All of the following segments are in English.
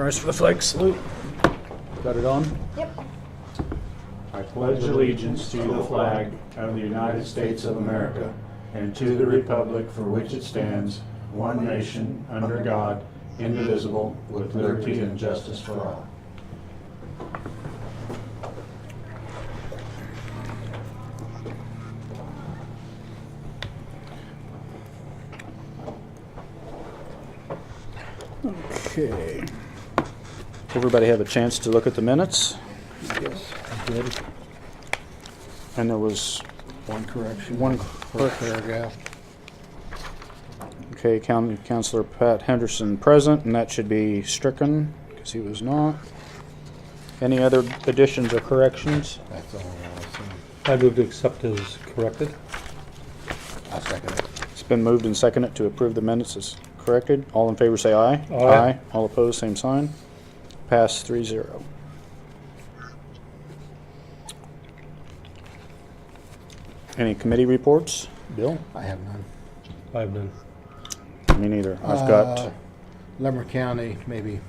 Rise for the flag salute. Got it on? Yep. I pledge allegiance to the flag of the United States of America and to the republic for which it stands, one nation, under God, indivisible, with liberty and justice for all. Okay. Everybody have a chance to look at the minutes? Yes, I did. And there was One correction. one First paragraph. Okay, Councilor Pat Henderson present, and that should be stricken because he was not. Any other additions or corrections? That's all I was saying. I move to accept as corrected. I'll second it. It's been moved and seconded to approve the minutes as corrected. All in favor say aye. Aye. All opposed, same sign. Pass 3-0. Any committee reports? Bill? I have none. I have none. Me neither. I've got, Lemmer County, maybe,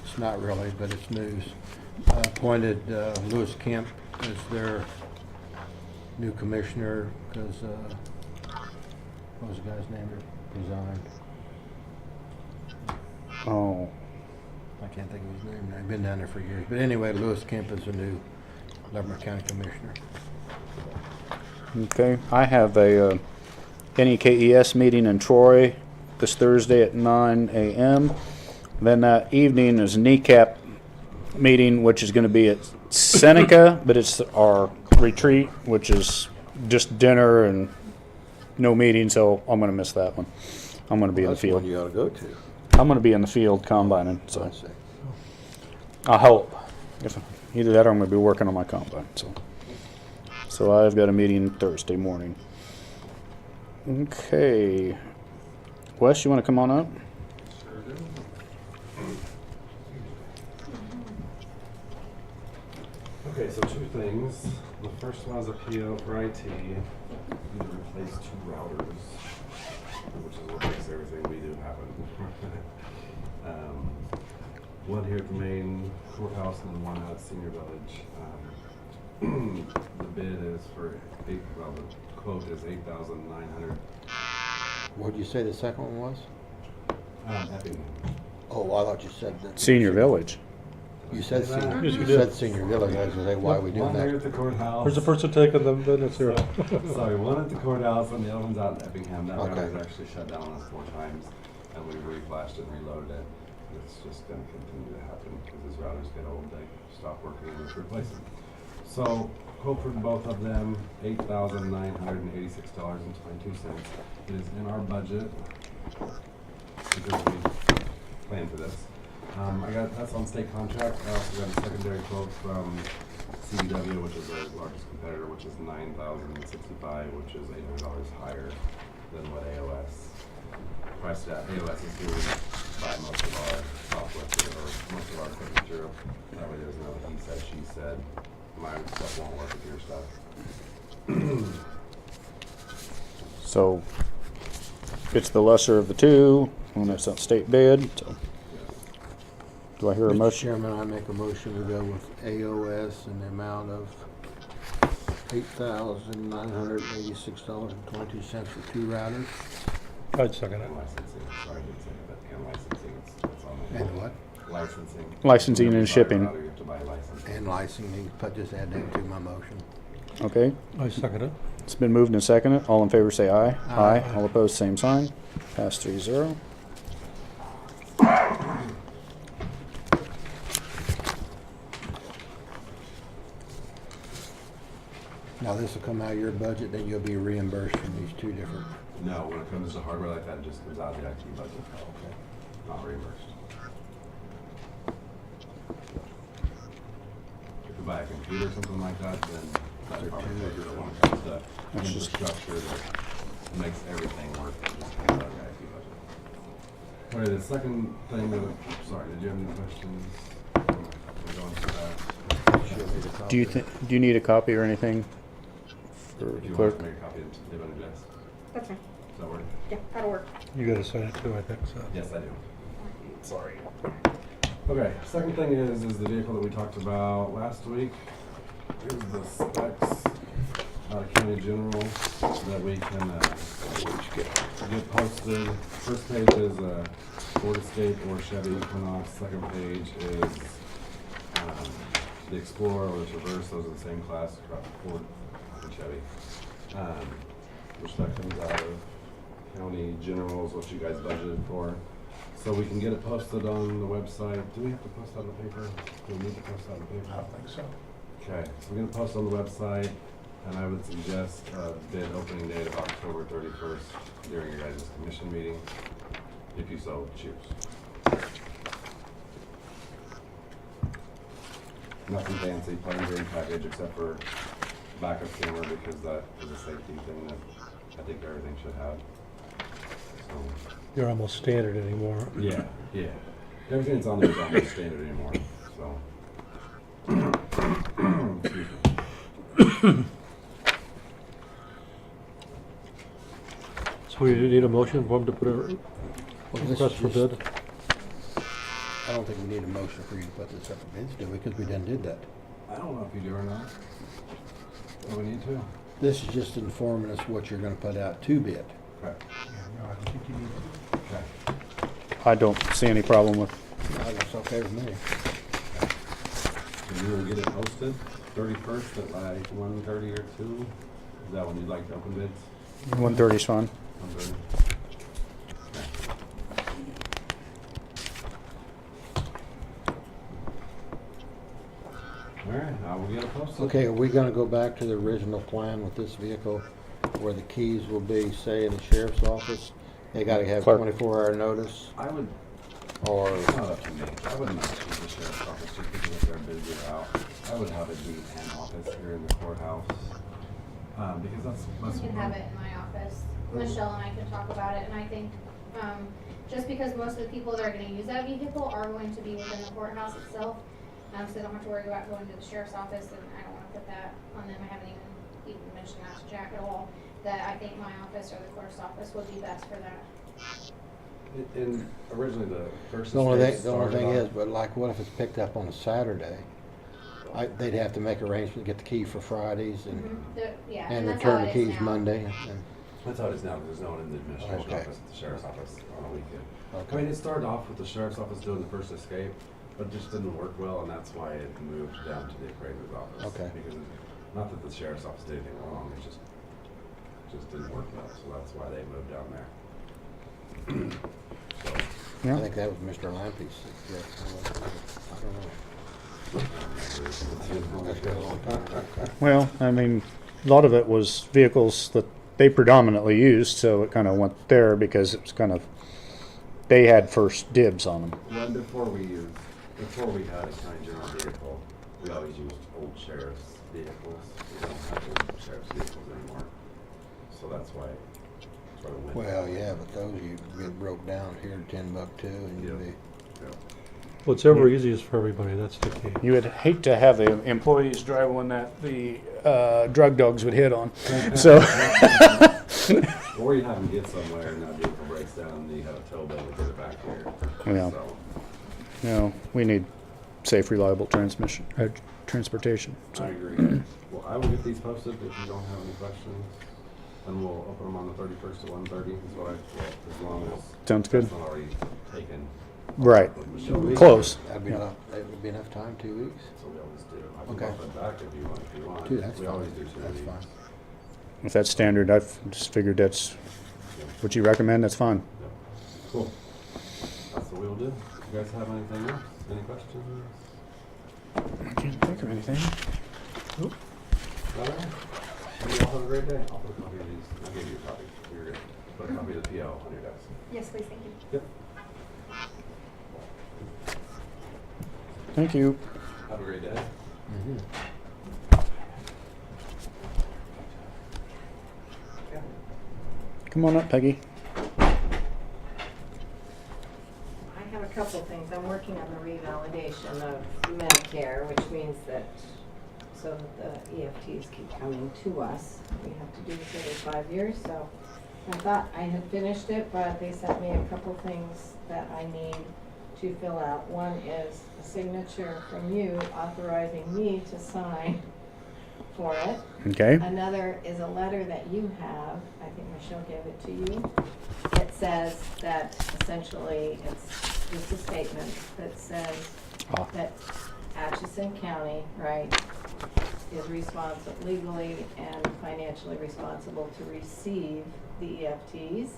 it's not really, but it's news. Appointed Lewis Kemp as their new commissioner because, what was the guy's name that resigned? oh, I can't think of his name now. I've been down there for years. But anyway, Lewis Kemp is the new Lemmer County commissioner. okay. I have a K.S.A meeting in Troy this Thursday at 9 a.m. Then that evening is kneecap meeting, which is going to be at Seneca, but it's our retreat, which is just dinner and no meeting, so I'm going to miss that one. I'm going to be in the field. You ought to go to. I'm going to be in the field combining, so I see. I hope. If either that or I'm going to be working on my combine. So I've got a meeting Thursday morning. Okay. Wes, you want to come on up? Sure do. Okay, so two things. The first one is a PO for IT. We need to replace 2 routers, which is what makes everything we do happen. One here at the main courthouse and then one out at Senior Village. The bid is for the quote is $8,900. What did you say the second one was? Epping. Oh, I thought you said that. Senior Village. You said senior. Yes, you You did. said Senior Village. I was going to say, why are we doing One here that? at the courthouse. Where's the person taking the minutes here? Sorry, one at the courthouse and the other one's out in Effingham. That Okay. router's actually shut down on us 4 times, and we've reflashed it and reloaded it. It's just going to continue to happen because as routers get old, they stop working and we have to replace them. So, quote for both of them, $8,986.22. It is in our budget because we planned for this. That's on state contract. I also got a secondary quote from CDW, which is our largest competitor, which is $9,065, which is $800 higher than what AOS priced at. AOS is who we buy most of our software through, or most of our equipment through. That way there's no he said, she said. My stuff won't work with your stuff. So it's the lesser of the two, and it's a state bid. So do I hear a Mr. motion? Chairman, I make a motion to go with AOS in the amount of $8,986.22 for 2 routers. I'd second it. And licensing, sorry I didn't say that, and licensing, it's on there. And what? Licensing. Licensing and When you buy a shipping. router, you have to buy a license. And licensing, but just add that to my motion. Okay. I second it. It's been moved and seconded. All in favor say aye. Aye. All opposed, same sign. Pass 3-0. Now, this will come out of your budget, then you'll be reimbursed from these 2 different. No, when it comes to hardware like that, it just comes out of the IT budget. Okay. Not reimbursed. If you buy a computer or something like that, then that's They're probably two what you're different one ones. of the infrastructure that makes everything work. It just comes out of the IT budget. Okay, the second thing sorry, did you have any questions? We're going through that. Do you need a copy or anything for If the you clerk? want to make a copy of it, leave it on your desk. That's fine. Does that work? Yeah, that'll work. You gotta sign it too, I think, so. Yes, I do. Sorry. Okay, second thing is the vehicle that we talked about last week. Here's the specs out of County General that we can get posted. First page is Ford Escape or Chevy Equinox. Second page is the Explorer or the Traverse. Those are the same class, Ford and Chevy. Which that comes out of County General is what you guys budgeted for. So we can get it posted on the website. Do we have to post that on the paper? Do we need to post that on the paper? I don't think so. Okay, so we're gonna post on the website, and I would suggest a bid opening date of October 31st during your guys' commission meeting, if you so choose. Nothing fancy, plain green package except for backup camera because that is a safety thing that I think everything should have. So, You're almost standard anymore. yeah. Everything that's on there is almost standard anymore, so. Excuse me. So we need a motion for him to put a Well, this request is for just- bid? I don't think we need a motion for you to put this up for bids, do we? Because we done did that. I don't know if you do or not. Do we need to? This is just informing us what you're gonna put out to bid. Okay. Yeah, no, I don't think you need to. Okay. I don't see any problem with, That's okay with me. So you will get it posted 31st at like 1:30 or 2? Is that when you'd like to open bids? 1:30 is fine. 1:30? All right, I will get it posted. Okay, are we gonna go back to the original plan with this vehicle where the keys will be, say, in the sheriff's office? They gotta have Clerk. 24-hour notice, I would, or, it's not up to me. I wouldn't have to the sheriff's office just because if they're busy out. I would have it be an office here in the courthouse. Because that's. You can have it in my office. Michelle and I can talk about it, and I think, just because most of the people that are gonna use that vehicle are going to be within the courthouse itself, so they don't have to worry about going to the sheriff's office, and I don't wanna put that on them. I haven't even mentioned that to Jack at all, that I think my office or the clerk's office would be best for that. And originally the first. the only estate thing, the only started thing off- is, but like, what if it's picked up on a Saturday? They'd have to make arrangements, to get the key for Fridays and Yeah, and that's how return the it is keys now. Monday. That's how it is now, because there's no one in the administrator's Okay. office at the sheriff's office on a weekend. Okay. I mean, it started off with the sheriff's office doing the first escape, but it just didn't work well, and that's why it moved down to the appraiser's office. Okay. Because not that the sheriff's office did anything wrong, it just didn't work well, so that's why they moved down there. So, I Yeah. think that was Mr. Lampy's suggestion. I don't know. That's been a long time. Well, I mean, a lot of it was vehicles that they predominantly used, so it kind of went there because it was kind of, they had first dibs on them. Well, before we had a county general vehicle, we always used old sheriff's vehicles. We don't have old sheriff's vehicles anymore. So that's why it sort of went. Well, yeah, but those you get broke down here to $10 too, and you'd be. Yeah. Whatever easiest for everybody, that's the key. You would hate to have the employees drive one that the drug dogs would hit on. So, Or you have them get somewhere and that vehicle breaks down and you have a tow bill to get it back here. Yeah. So, you know, we need safe, reliable transportation. I So, agree. Well, I will get these posted if you don't have any questions. And we'll open them on the 31st at 1:30 is what as long as. Sounds good. It's not already taken. right. with Michelle. Close. That'd be enough, that would be enough time, 2 weeks? So we always do. I can Okay. bump it back if you want. Two, that's We fine. always do 2 That's weeks. fine. If that's standard, I've just figured that's what you recommend. That's fine. Yep. Cool. That's what we'll do. You guys have anything else? Any questions? I can't think of anything. All right. You all have a great day. I'll put a copy of these. I'll give you a copy. You're good. Put a copy of the PO on your desk. Yes, please, thank you. Yep. Thank you. Have a great day. Mhm. Come on up, Peggy. I have a couple things. I'm working on the revalidation of Medicare, which means that, so that the EFTs keep coming to us. We have to do this every 5 years, so I thought I had finished it, but they sent me a couple things that I need to fill out. One is a signature from you authorizing me to sign for it. Okay, Another is a letter that you have, I think Michelle gave it to you. It says that essentially it's just a statement that says Ah. that Atchison County, right, is responsible, legally and financially responsible to receive the EFTs.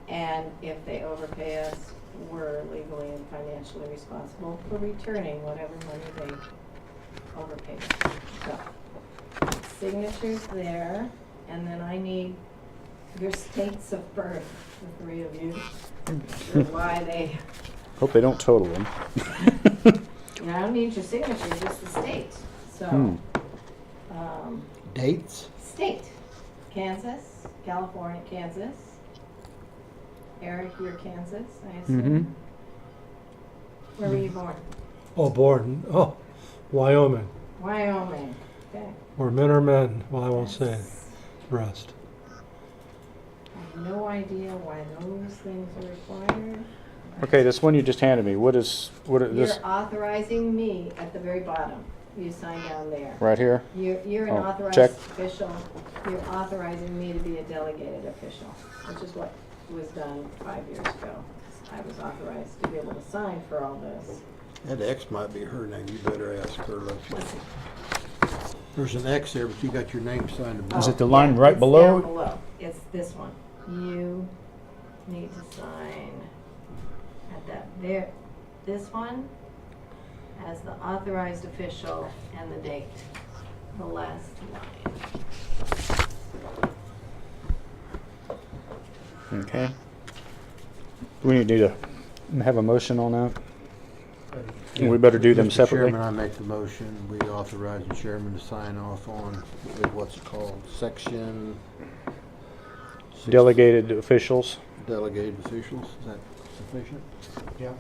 And if they overpay us, we're legally and financially responsible for returning whatever money they overpaid us. So, signatures there, and then I need your states of birth, the three of you, or why they, hope they don't total them. I don't need your signature, just the state. So, Hmm. Dates? state, Kansas, California, Kansas. Eric, you're Kansas, I assume. Mm-hmm. Where were you born? Wyoming. Wyoming. Okay. Where men are men. Well, I won't say rest. I have no idea why those things are required. Okay, this one you just handed me, what is this, You're authorizing me at the very bottom. You sign down there. right here? You're an Oh, authorized check. official. You're authorizing me to be a delegated official, which is what was done 5 years ago. I was authorized to be able to sign for all this. That X might be her name, you better ask her, Leslie. There's an X there, but you got your name signed above. Is it the line right it's below? Down below. It's this one. You need to sign at that there. This one as the authorized official and the date. The last line. Okay. Do we need to have a motion on that? We better do them Mr. separately. Chairman, I make the motion, we authorize the chairman to sign off on, what's it called, section? Delegated officials. Delegated officials, is that sufficient? Yeah.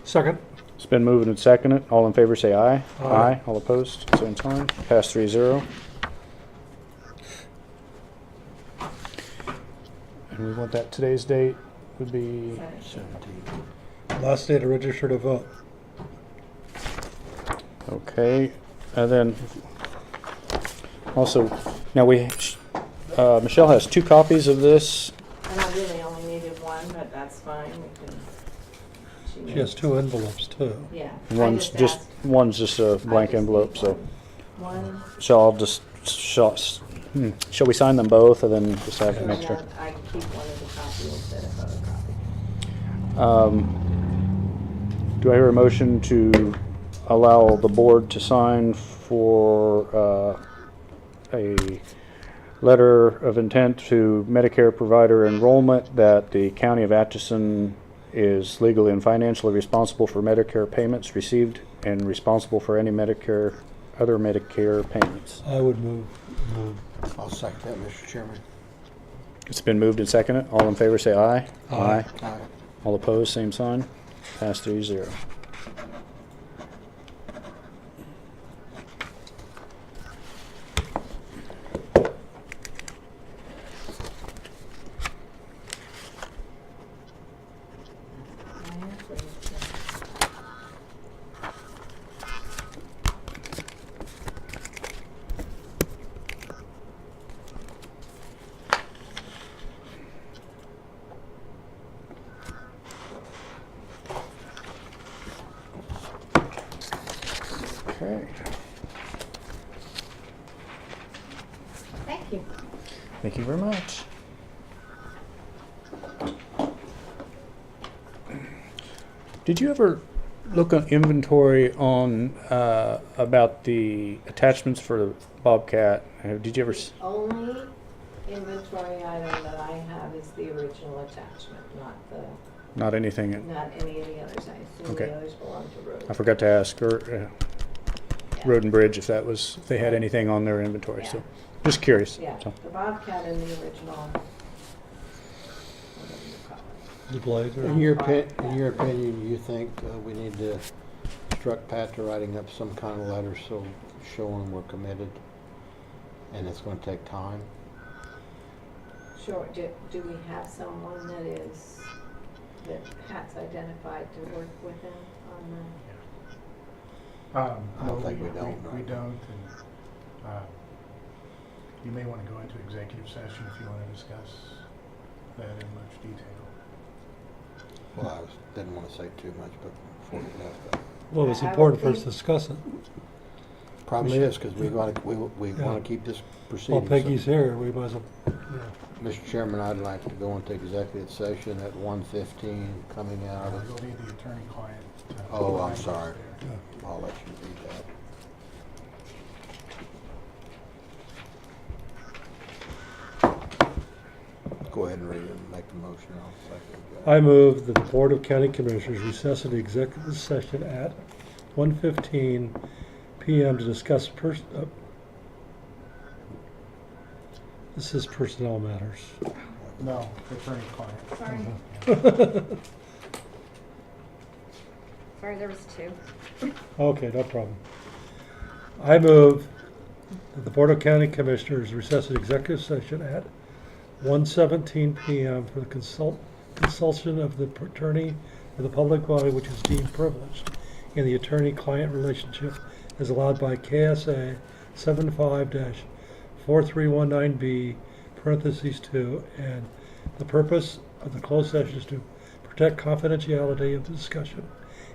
Second. It's been moved and seconded. All in favor say aye. Aye. All opposed, same sign. Pass 3-0. And we want that today's date would be 17. Last day to register to vote. okay. And then also, now Michelle has 2 copies of this. And I really only needed one, but that's fine. We can. She has 2 envelopes too. Yeah. One's just a blank envelope, so. One. So I'll just, shall we sign them both and then just have an extra? I can keep one of the copies instead of other copy. Do I hear a motion to allow the board to sign for a letter of intent to Medicare provider enrollment that the County of Atchison is legally and financially responsible for Medicare payments received and responsible for any other Medicare payments? I would move. I'll second that, Mr. Chairman. It's been moved and seconded. All in favor say aye. Aye. Aye. All opposed, same sign. Pass 3-0. Okay. Thank you. Thank you very much. Did you ever look on inventory on about the attachments for the Bobcat? Did you ever? Only inventory item that I have is the original attachment, Not anything. not any of the others. I assume Okay. the others belong to Rose. I forgot to ask her, Road and Bridge, if they had anything on their inventory. So, just curious. Yeah, So, the Bobcat and the original, whatever you call it. The blazer. In your opinion, you think we need to instruct Pat to writing up some kind of letter so showing we're committed and it's going to take time? Sure, do we have someone that is that Pat's identified to work with him on I don't think we don't, We no. don't, and you may want to go into executive session if you want to discuss that in much detail. Well, didn't want to say too much, but before we left that. Well, it's I would important for us think- to discuss it. Probably is, because we want to Yeah. keep this While proceeding. Peggy's here, we might as well, Mr. Chairman, I'd like to go into executive session at 1:15, coming out of, You'll need the attorney-client. Oh, I'm language sorry. there. I'll let you read that. Go ahead and read it and make the motion. I'll second it. I move that the Board of County Commissioners recess into executive session at 1:15 PM to discuss this is personnel matters. No, attorney-client. Sorry. Sorry, there was two. Okay, no problem. I move that the Board of County Commissioners recess into executive session at 1:17 PM for the consultation of the attorney or the public body which is deemed privileged in the attorney-client relationship as allowed by K.S.A. 75-4319B, parentheses 2, and the purpose of the closed session is to protect confidentiality of the discussion,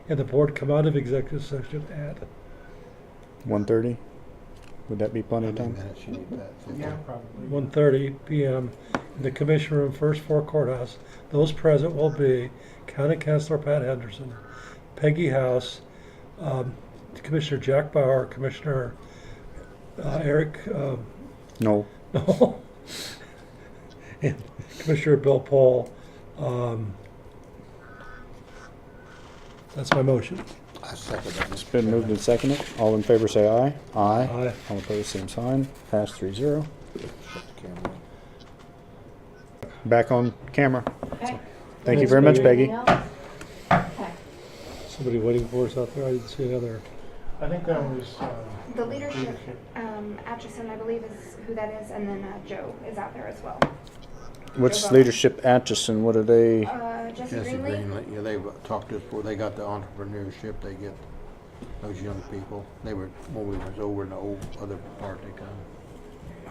and the board come out of executive session at 1:30? Would that be plenty How of many time? minutes you need, Pat? 15? Yeah, probably. 1:30 PM in the Commission Room, First Floor Courthouse. Those present will be County Councilor Pat Henderson, Peggy House, Commissioner Jack Bauer, Commissioner Eric, No. no, and Commissioner Bill Paul. That's my motion. I second that. It's been moved and seconded. All in favor say aye. Aye. Aye. All opposed, same sign. Pass 3-0. Shut the camera. Back on camera. Okay. Thank you Thanks, very much, Peggy. Peggy. Anything else? Okay. Somebody waiting for us out there? I didn't see another. I think that was, The leadership, Atchison, I believe is who that is, and then Joe is out there as well. What's Leadership Atchison? What are they? Jesse Jesse Greenlee? Greenlee, yeah, they've talked to us before. They got the entrepreneurship. They get those young people. They were, when we was over in the old other part, they come.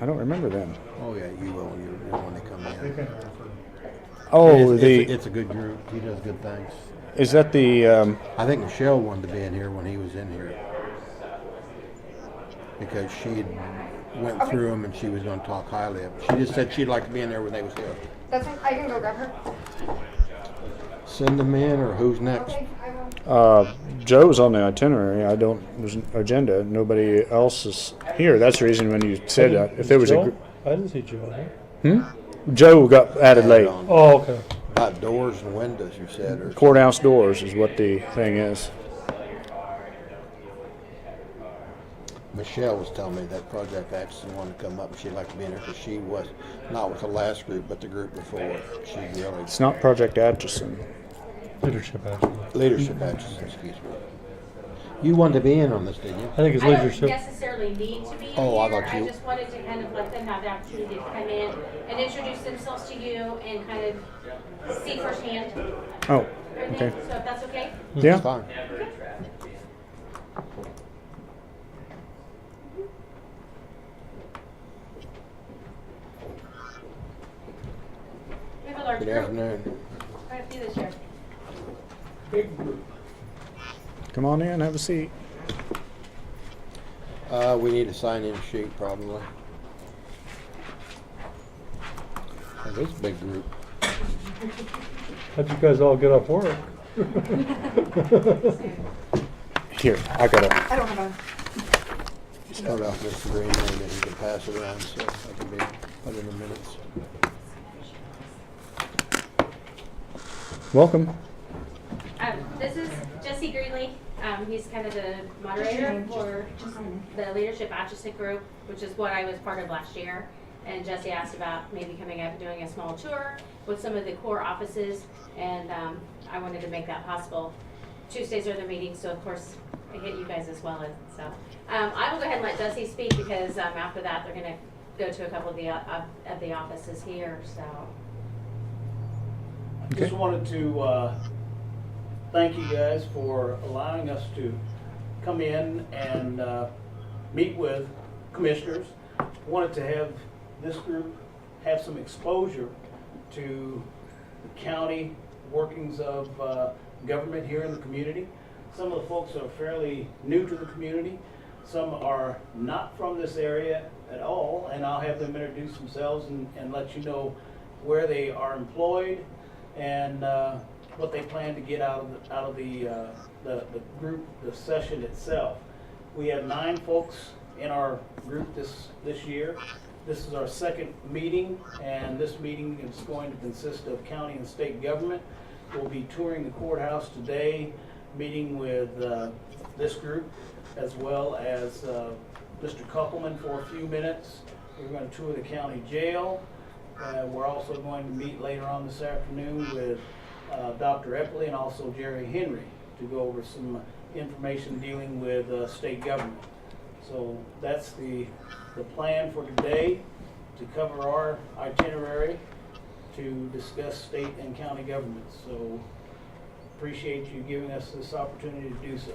I don't remember them. Oh, yeah, you will. You're when they come they've in. been there for, Oh, It's a good group. He does good things. is that the, I think Michelle wanted to be in here when he was in here. Because she went through them and she was going to talk highly of them. She just said she'd like to be in there when they was here. That's fine, I can go grab her. Send them in, or who's next? Okay, I will. Joe's on the itinerary. There's an agenda. Nobody else is here. That's the reason when you said that. If there was Joe? I didn't see Joe. Joe got added late. On. Oh, okay. About doors and windows, you said, or Courthouse doors is what the thing is. Michelle was telling me that Project Atchison wanted to come up and she'd like to be in there because she was not with the last group, but the group before. She really It's not Project Atchison. Leadership, actually. leadership Atchison, excuse me. You wanted to be in on this, didn't you? I think it's I don't leadership. necessarily need to be in Oh, I here. thought I you- just wanted to kind of let them have the opportunity to come in and introduce themselves to you and kind of see firsthand Oh, everything. okay. So if that's okay? Yeah. It's fine. We have a large Good group. afternoon. Right through this year. Come on in, have a seat. We need a sign-in sheet, probably. Oh, this is a big group. How'd you guys all get off work? Here, I got it. I don't have Start off with Mr. Green, and then he can pass it around, so that can be put in the minutes. Welcome. This is Jesse Greenlee. He's kind of the moderator for the Leadership Atchison group, which is what I was part of last year. And Jesse asked about maybe coming up and doing a small tour with some of the core offices, and I wanted to make that possible. Tuesdays are the meetings, so of course I get you guys as well. And so I will go ahead and let Jesse speak because after that they're going to go to a couple of the offices here. So Just wanted to thank you guys for allowing us to come in and meet with commissioners. Wanted to have this group have some exposure to the county workings of government here in the community. Some of the folks are fairly new to the community. Some are not from this area at all, and I'll have them introduce themselves and let you know where they are employed and what they plan to get out of the group, the session itself. We have 9 folks in our group this year. This is our second meeting, and this meeting is going to consist of county and state government. We'll be touring the courthouse today, meeting with this group, as well as Mr. Koppelman for a few minutes. We're going to tour the county jail. We're also going to meet later on this afternoon with Dr. Epley and also Jerry Henry to go over some information dealing with state government. So that's the plan for today, to cover our itinerary to discuss state and county government. So appreciate you giving us this opportunity to do so.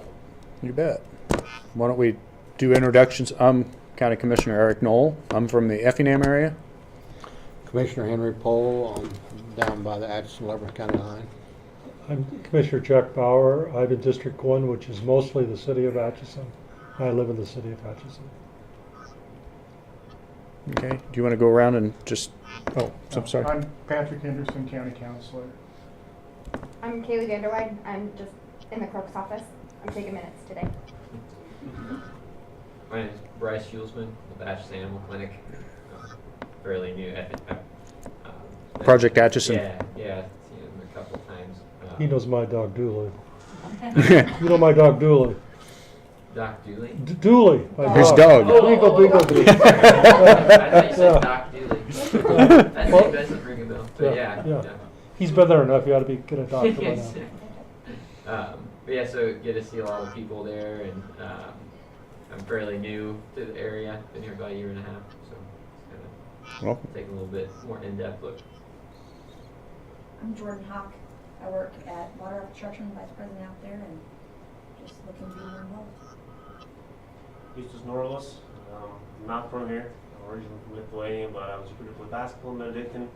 You bet. Why don't we do introductions? I'm County Commissioner Eric Knoll. I'm from the Effingham area. Commissioner Henry Pohl, down by the Atchison County line. I'm Commissioner Jack Bauer. I'm in District 1, which is mostly the city of Atchison. I live in the city of Atchison. Okay. Do you want to go around and just? Oh, I'm sorry. I'm Patrick Henderson, County Councilor. I'm Kaylee Vanderwide. I'm just in the clerk's office. I'm taking minutes today. My name is Bryce Hulsman with Atchison Animal Clinic. Fairly new. Project Atchison. Yeah, seen him a couple of times. He knows my dog Dooley. You know my dog Dooley. Doc Dooley? Dooley, my His dog. dog. Beagle, beagle, beagle. I thought you said Doc Dooley. That Well, name doesn't ring a bell, but yeah. He's been there enough. You ought to get a doctor by Yes. now. But yeah, so get to see a lot of people there, and I'm fairly new to the area. Been here about a year and a half, so it's kind Welcome. of taking a little bit more in-depth look. I'm Jordan Hawk. I work at Water Infrastructure, Vice President out there, and just looking to be more involved. Justus Norlis. I'm not from here. I'm originally from Lithuania, but I was recruited for basketball in Benedictine,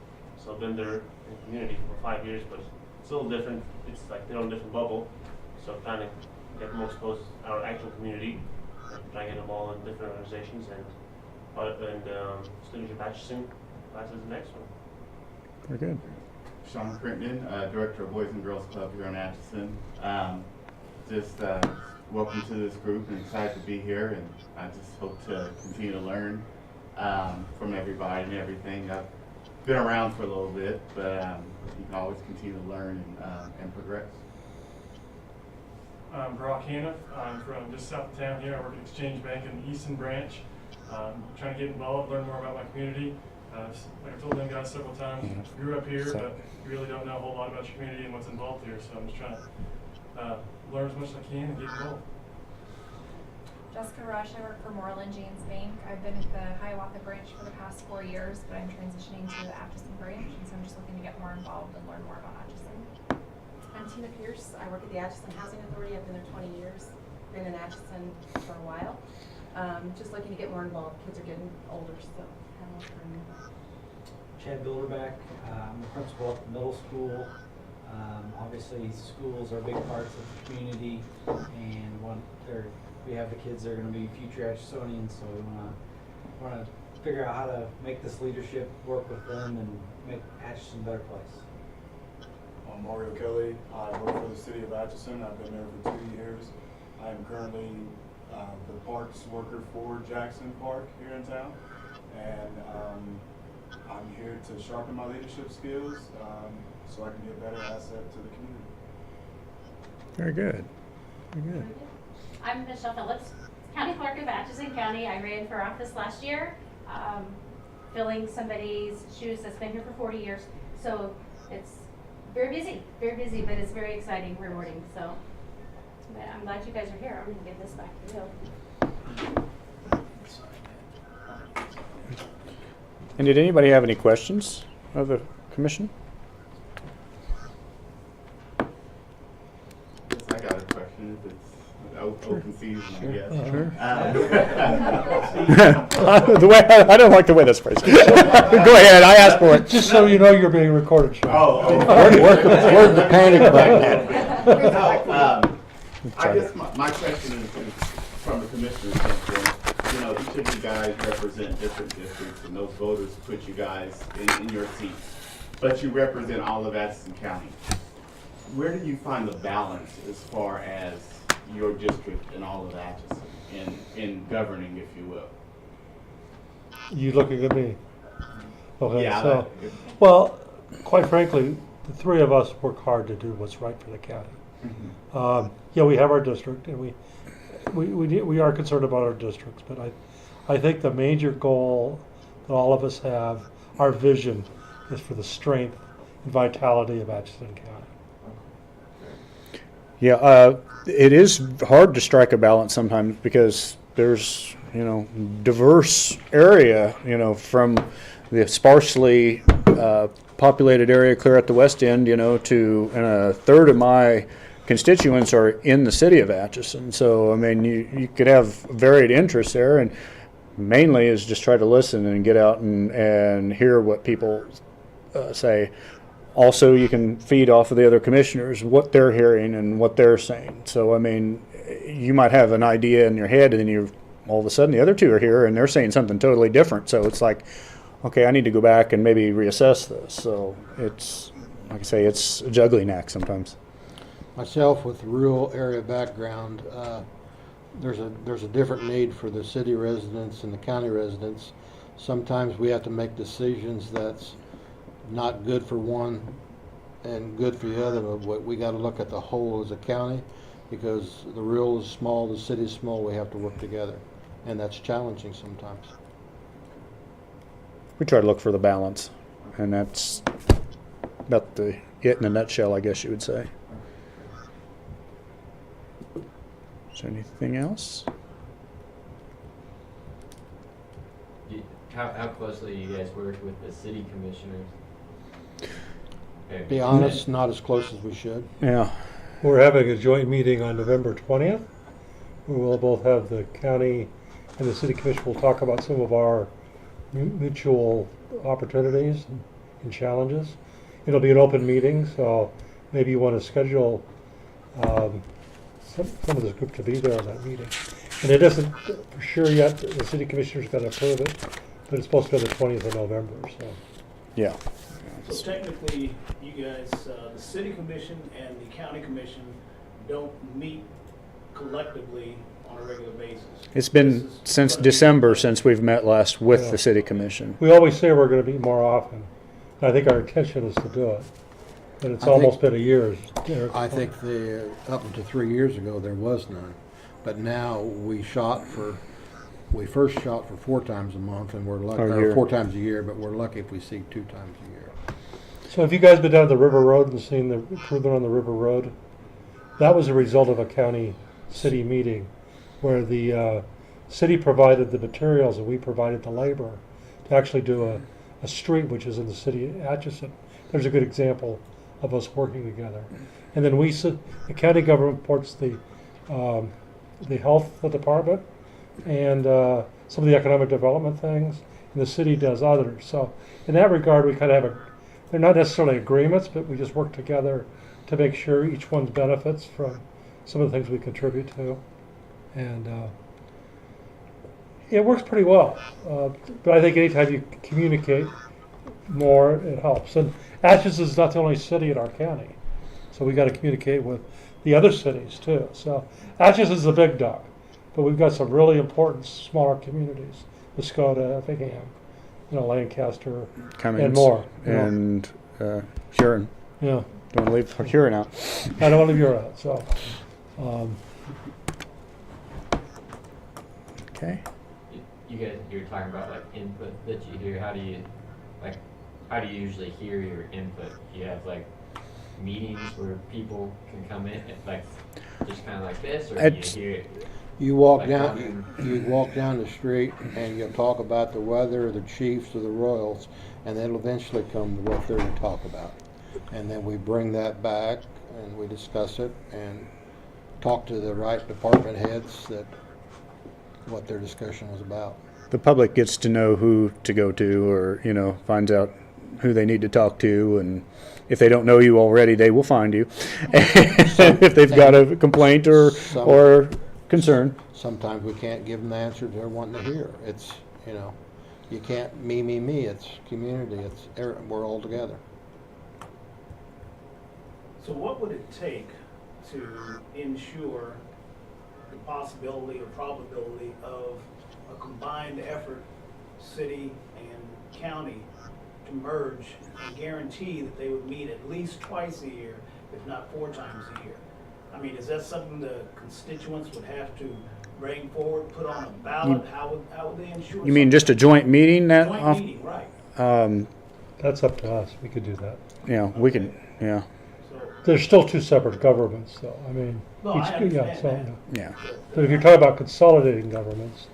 so I've been there in the community for 5 years, but it's a little different. It's like they're on a different bubble, so I'm trying to get more exposed to our actual community and try to get them all in different organizations, and Leadership Atchison class is the next one. Very good. Sean Crittenden, Director of Boys and Girls Club here in Atchison. Welcome to this group and excited to be here, and I just hope to continue to learn from everybody and everything. I've been around for a little bit, but you can always continue to learn and progress. I'm Brock Haniff. I'm from just south of town here. I work at Exchange Bank in the Easton branch. Trying to get involved, learn more about my community. Like I told them guys several times, grew up here, but you really don't know a whole lot about your community and what's involved here. So I'm just trying to learn as much as I can and get involved. Jessica Rush. I work for Moreland James Bank. I've been at the Hiawatha branch for the past 4 years, but I'm transitioning to the Atchison branch, and so I'm just looking to get more involved and learn more about Atchison. I'm Tina Pierce. I work at the Atchison Housing Authority. I've been there 20 years. Been in Atchison for a while. Just looking to get more involved. Kids are getting older, so have more time. Chad Bilderback. I'm the principal at the middle school. Obviously, schools are big parts of the community, and we have the kids that are going to be future Atchisonians, so we want to figure out how to make this leadership work with them and make Atchison a better place. I'm Mario Kelly. I work for the city of Atchison. I've been there for 2 years. I am currently the parks worker for Jackson Park here in town, and I'm here to sharpen my leadership skills so I can be a better asset to the community. Very good. Very good. I'm Michelle Phillips, County Clerk of Atchison County. I ran for office last year, filling somebody's shoes that's been here for 40 years. So it's very busy, but it's very exciting, rewarding. So but I'm glad you guys are here. I'm going to give this back to you. And did anybody have any questions of the commission? I guess. Sure. Um, The way I don't like the way that's phrased. Go ahead. I asked for it. Just so you know, you're being recorded, Sean. Where's the panic button? I guess my question is from the commissioner's standpoint. You know, each of you guys represent different districts, and those voters put you guys in your seats. But you represent all of Atchison County. Where do you find the balance as far as your district and all of Atchison in governing, if you will? You looking at me? Okay, Yeah, so, well, quite frankly, the three of us work hard to do what's right for the county. Yeah, we have our district, and we are concerned about our districts, but I think the major goal that all of us have, our vision, is for the strength and vitality of Atchison County. Yeah, it is hard to strike a balance sometimes because there's, diverse area, from the sparsely populated area clear at the west end, to, and a third of my constituents are in the city of Atchison. So, I mean, you could have varied interests there, and mainly is just try to listen and get out and hear what people say. Also, you can feed off of the other commissioners, what they're hearing and what they're saying. So, I mean, you might have an idea in your head, and then all of a sudden the other two are here and they're saying something totally different. So it's like, okay, I need to go back and maybe reassess this. So it's, like I say, it's a juggling act sometimes. Myself, with rural area background, there's a different need for the city residents and the county residents. Sometimes we have to make decisions that's not good for one and good for the other, but we got to look at the whole as a county, because the rural is small, the city is small. We have to work together, and that's challenging sometimes. We try to look for the balance, and that's about it in a nutshell, I guess you would say. Is there anything else? How closely you guys work with the city commissioners? Be honest, not as close as we should. Yeah. We're having a joint meeting on November 20th. We will both have the county and the city commission will talk about some of our mutual opportunities and challenges. It'll be an open meeting, so maybe you want to schedule some of this group to be there on that meeting. And it isn't for sure yet. The city commissioner's got to approve it, but it's supposed to be the 20th of November. So. Yeah. So technically, you guys, the city commission and the county commission don't meet collectively on a regular basis. It's been since December since we've met last with the city commission. We always say we're going to meet more often. I think our intention is to do it, but it's almost been a year. I think up to 3 years ago there was none, but now we first shot for 4 times a month, and we're lucky, or 4 times a year, but we're lucky if we see 2 times a year. So have you guys been down the River Road and seen the improvement on the River Road? That was a result of a county-city meeting where the city provided the materials and we provided the labor to actually do a street which is in the city of Atchison. There's a good example of us working together. And then the county government supports the health department and some of the economic development things, and the city does others. So in that regard, we kind of they're not necessarily agreements, but we just work together to make sure each one benefits from some of the things we contribute to. And it works pretty well. But I think anytime you communicate more, it helps. And Atchison is not the only city in our county, so we got to communicate with the other cities too. So Atchison is a big dog, but we've got some really important smaller communities: Muskota, Effingham, Lancaster, Cummings, and more. And Huron. Yeah. Don't leave Huron out. I don't want to leave Huron out. So. Okay. You guys, you're talking about like input that you hear. How do you usually hear your input? Do you have like meetings where people can come in, like just kind of like this, or do you hear it? You walk down the street and you talk about the weather, or the Chiefs, or the Royals, and it'll eventually come to what they're going to talk about. And then we bring that back and we discuss it and talk to the right department heads that what their discussion was about. The public gets to know who to go to, or, you know, finds out who they need to talk to, and if they don't know you already, they will find you. If they've got a complaint or concern. Sometimes we can't give them the answer they're wanting to hear. It's, you know, you can't me. It's community. We're all together. So what would it take to ensure the possibility or probability of a combined effort, city and county, to merge and guarantee that they would meet at least twice a year, if not 4 times a year? I mean, is that something the constituents would have to bring forward, put on a ballot? How would they ensure? You mean just a joint meeting? Joint meeting, right. That's up to us. We could do that. Yeah, we can, yeah. There's still 2 separate governments, though. I mean, No, I understand that. Yeah. But if you're talking about consolidating governments,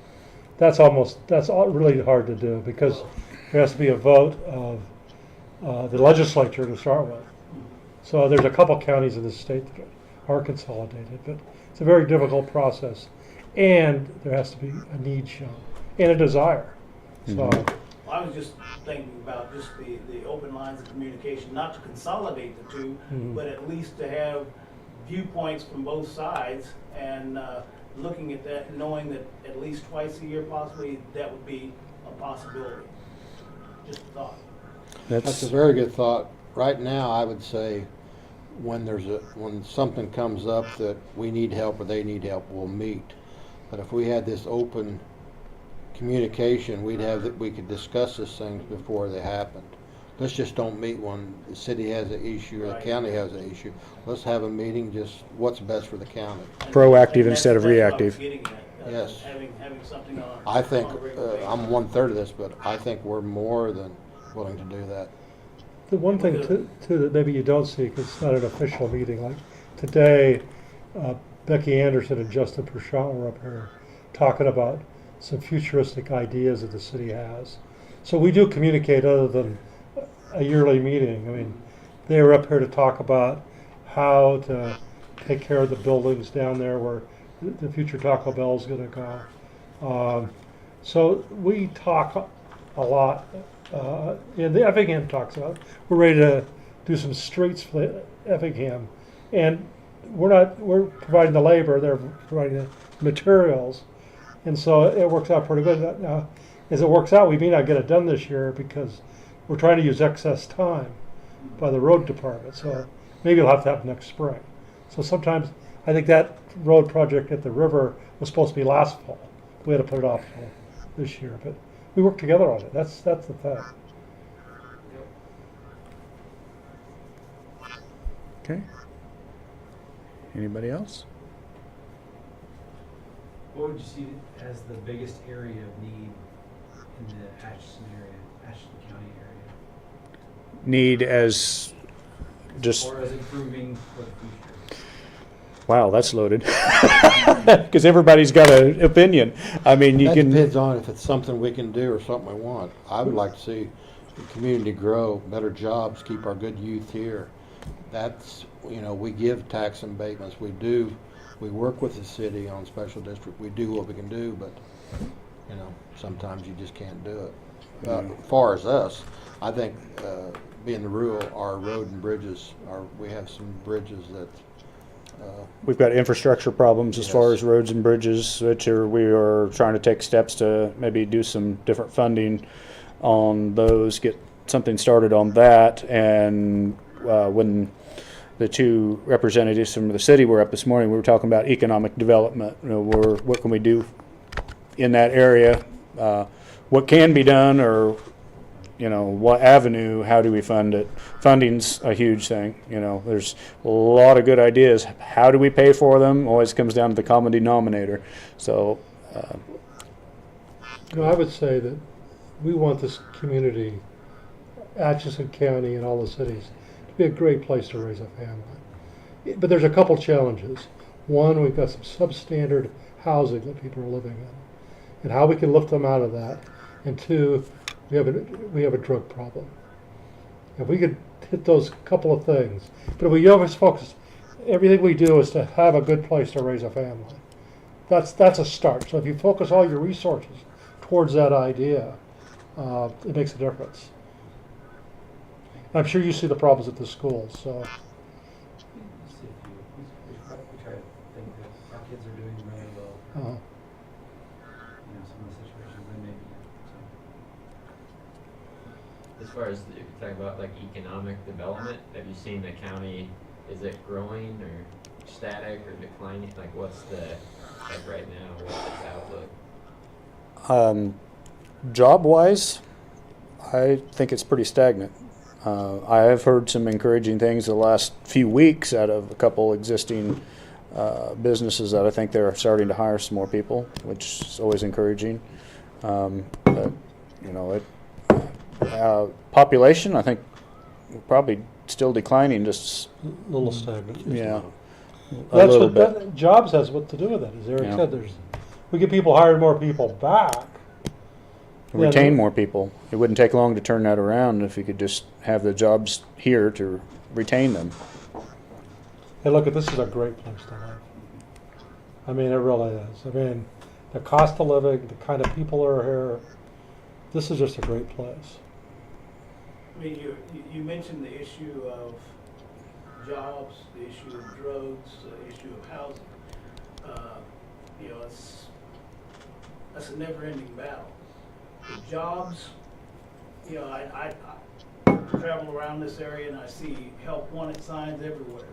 that's really hard to do, because there has to be a vote of the legislature to start with. So there's a couple counties in the state that are consolidated, but it's a very difficult process, and there has to be a need shown and a desire. So. I was just thinking about just the open lines of communication, not to consolidate the two, but at least to have viewpoints from both sides, and looking at that, knowing that at least twice a year possibly, that would be a possibility. Just a thought. That's a very good thought. Right now, I would say when something comes up that we need help or they need help, we'll meet. But if we had this open communication, we could discuss these things before they happened. Let's just don't meet when the city has an issue or the county has an issue. Let's have a meeting, just what's best for the county. Proactive instead of reactive. Yes. Having something on. I think, I'm 1/3 of this, but I think we're more than willing to do that. The one thing too that maybe you don't see, because it's not an official meeting, like today, Becky Anderson and Justin Perchant were up here talking about some futuristic ideas that the city has. So we do communicate other than a yearly meeting. I mean, they were up here to talk about how to take care of the buildings down there where the future Taco Bell is going to go. So we talk a lot. And the Effingham talks about, we're ready to do some streets for Effingham. And we're providing the labor, they're providing the materials. And so it works out pretty good. Now, as it works out, we may not get it done this year because we're trying to use excess time by the road department. So maybe we'll have to have next spring. So sometimes I think that road project at the river was supposed to be last fall. We had to put it off till this year, but we work together on it. That's the thing. Okay. Anybody else? What would you see as the biggest area of need in the Atchison County area? Need as just. Or as improving for the future? Wow, that's loaded. Because everybody's got an opinion. I mean, That depends on if it's something we can do or something we want. I would like to see the community grow, better jobs, keep our good youth here. That's, we give tax abatements. We work with the city on special district. We do what we can do, but, sometimes you just can't do it. As far as us, I think being the rural, our road and bridges, we have some bridges that we've got infrastructure problems as far as roads and bridges, which we are trying to take steps to maybe do some different funding on those, get something started on that. And when the 2 representatives from the city were up this morning, we were talking about economic development. What can we do in that area? What can be done, or what avenue, how do we fund it? Funding's a huge thing. There's a lot of good ideas. How do we pay for them? Always comes down to the common denominator. So, I would say that we want this community, Atchison County and all the cities, to be a great place to raise a family. But there's a couple challenges. One, we've got some substandard housing that people are living in, and how we can lift them out of that. And 2, we have a drug problem. If we could hit those couple of things, but if we always focus, everything we do is to have a good place to raise a family. That's a start. So if you focus all your resources towards that idea, it makes a difference. I'm sure you see the problems at the schools, so. We try to think that our kids are doing really well. Uh-huh. You know, some of the situations they may be in. So. As far as if you talk about like economic development, have you seen the county, is it growing or static or declining? Like what's the, like right now, what's its outlook? Job-wise, I think it's pretty stagnant. I have heard some encouraging things the last few weeks out of a couple existing businesses that I think they're starting to hire some more people, which is always encouraging. But, you know, population, I think, probably still declining, just A little stagnant. yeah. That's what jobs has what to do with it. As Eric said, we get people hiring more people back. Retain more people. It wouldn't take long to turn that around if you could just have the jobs here to retain them. Hey, look, this is a great place to live. I mean, it really is. I mean, the cost of living, the kind of people that are here, this is just a great place. I mean, you mentioned the issue of jobs, the issue of drugs, the issue of housing. You know, that's a never-ending battle. The jobs, you know, I travel around this area and I see help wanted signs everywhere.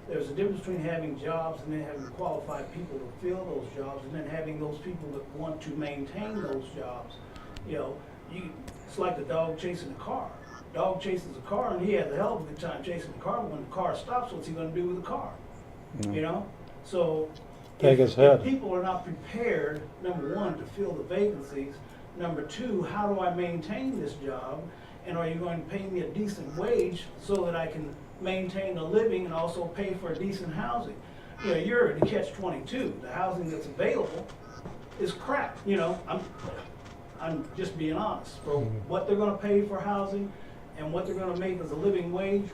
There's a difference between having jobs and then having qualified people to fill those jobs, and then having those people that want to maintain those jobs. You know, it's like the dog chasing a car. Dog chases a car and he has a hell of a good time chasing the car, but when the car stops, what's he going to do with the car? You know? So if people are not prepared, number one, to fill the vacancies, number two, how do I maintain this job? And are you going to pay me a decent wage so that I can maintain a living and also pay for decent housing? You know, you're in the catch-22. The housing that's available is crap. You know, I'm just being honest. For what they're going to pay for housing and what they're going to make as a living wage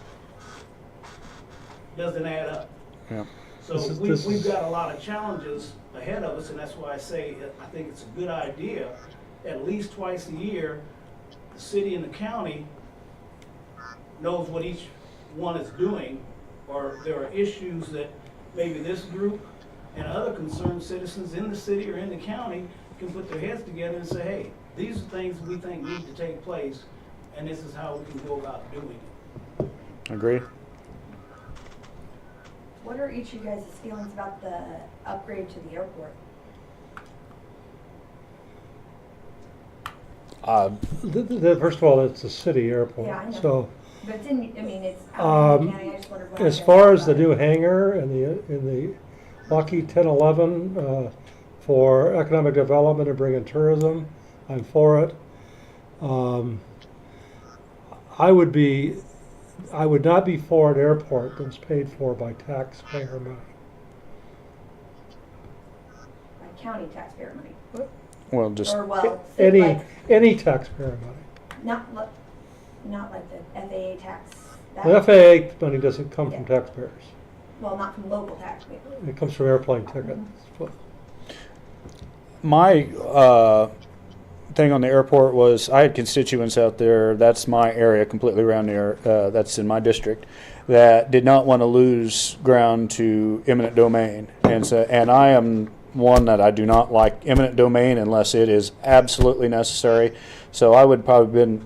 doesn't add up. Yeah. So we've got a lot of challenges ahead of us, and that's why I say I think it's a good idea. At least twice a year, the city and the county knows what each one is doing, or there are issues that maybe this group and other concerned citizens in the city or in the county can put their heads together and say, hey, these are things we think need to take place, and this is how we can go about doing it. Agree. What are each of you guys' feelings about the upgrade to the airport? First of all, it's a city airport. Yeah, I know. So, but it's in, I mean, it's out in the county. I just wondered what as you guys far thought as the about new it. hangar in the Lucky 1011 for economic development and bringing tourism, I'm for it. I would not be for an airport that's paid for by taxpayer money. By county taxpayer money. Well, just Or well, any taxpayer money. not like the FAA tax. The FAA money doesn't come from taxpayers. Well, not from local taxpayers. It comes from airplane tickets. My thing on the airport was I had constituents out there, that's my area completely around there, that's in my district, that did not want to lose ground to eminent domain. And I am one that I do not like eminent domain unless it is absolutely necessary. So I would probably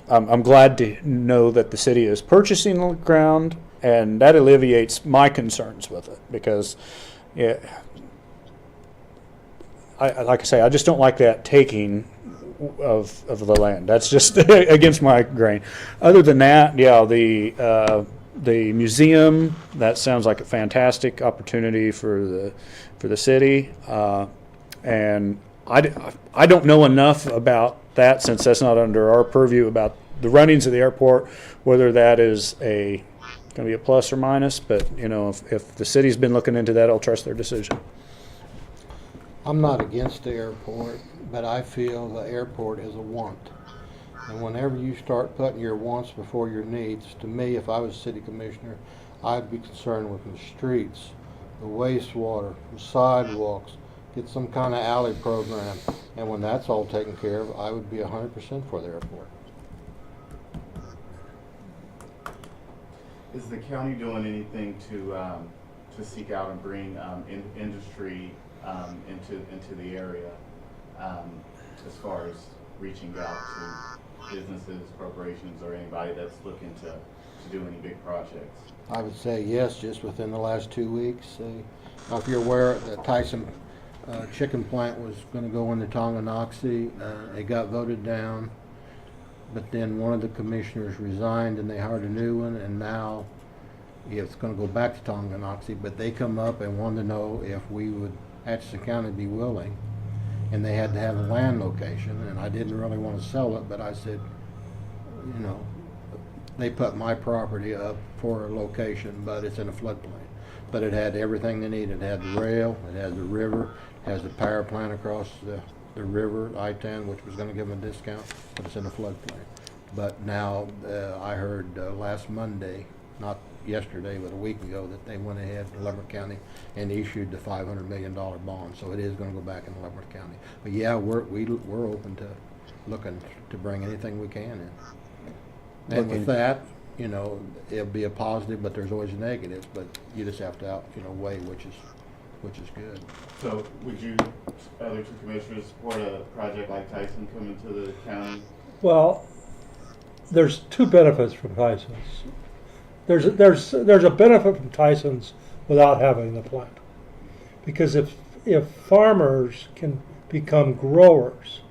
I'm glad to know that the city is purchasing the ground, and that alleviates my concerns with it, because like I say, I just don't like that taking of the land. That's just against my grain. Other than that, yeah, the museum, that sounds like a fantastic opportunity for the city, and I don't know enough about that, since that's not under our purview, about the runnings of the airport, whether that is going to be a plus or minus. But you know, if the city's been looking into that, I'll trust their decision. I'm not against the airport, but I feel the airport is a want. And whenever you start putting your wants before your needs, to me, if I was city commissioner, I'd be concerned with the streets, the wastewater, the sidewalks, get some kind of alley program. And when that's all taken care of, I would be 100% for the airport. Is the county doing anything to seek out and bring industry into the area as far as reaching out to businesses, corporations, or anybody that's looking to do any big projects? I would say yes, just within the last 2 weeks. Now, if you're aware, the Tyson chicken plant was going to go into Tonganoxie. It got voted down, but then one of the commissioners resigned and they hired a new one, and now it's going to go back to Tonganoxie. But they come up and wanted to know if we would, Atchison County, be willing, and they had to have a land location, and I didn't really want to sell it, but I said, you know, they put my property up for a location, but it's in a floodplain. But it had everything they needed. It had the rail, it had the river, it has the power plant across the river, I-10, which was going to give them a discount, but it's in a floodplain. But now I heard last Monday, not yesterday, but a week ago, that they went ahead in Leavenworth County and issued the $500 million bond. So it is going to go back in Leavenworth County. But yeah, we're open to looking to bring anything we can in. And with that, you know, it'll be a positive, but there's always negatives. But you just have to weigh which is good. So would you, other two commissioners, support a project like Tyson coming to the county? Well, there's two benefits from Tyson's. There's a benefit from Tyson's without having the plant, because if farmers can become growers,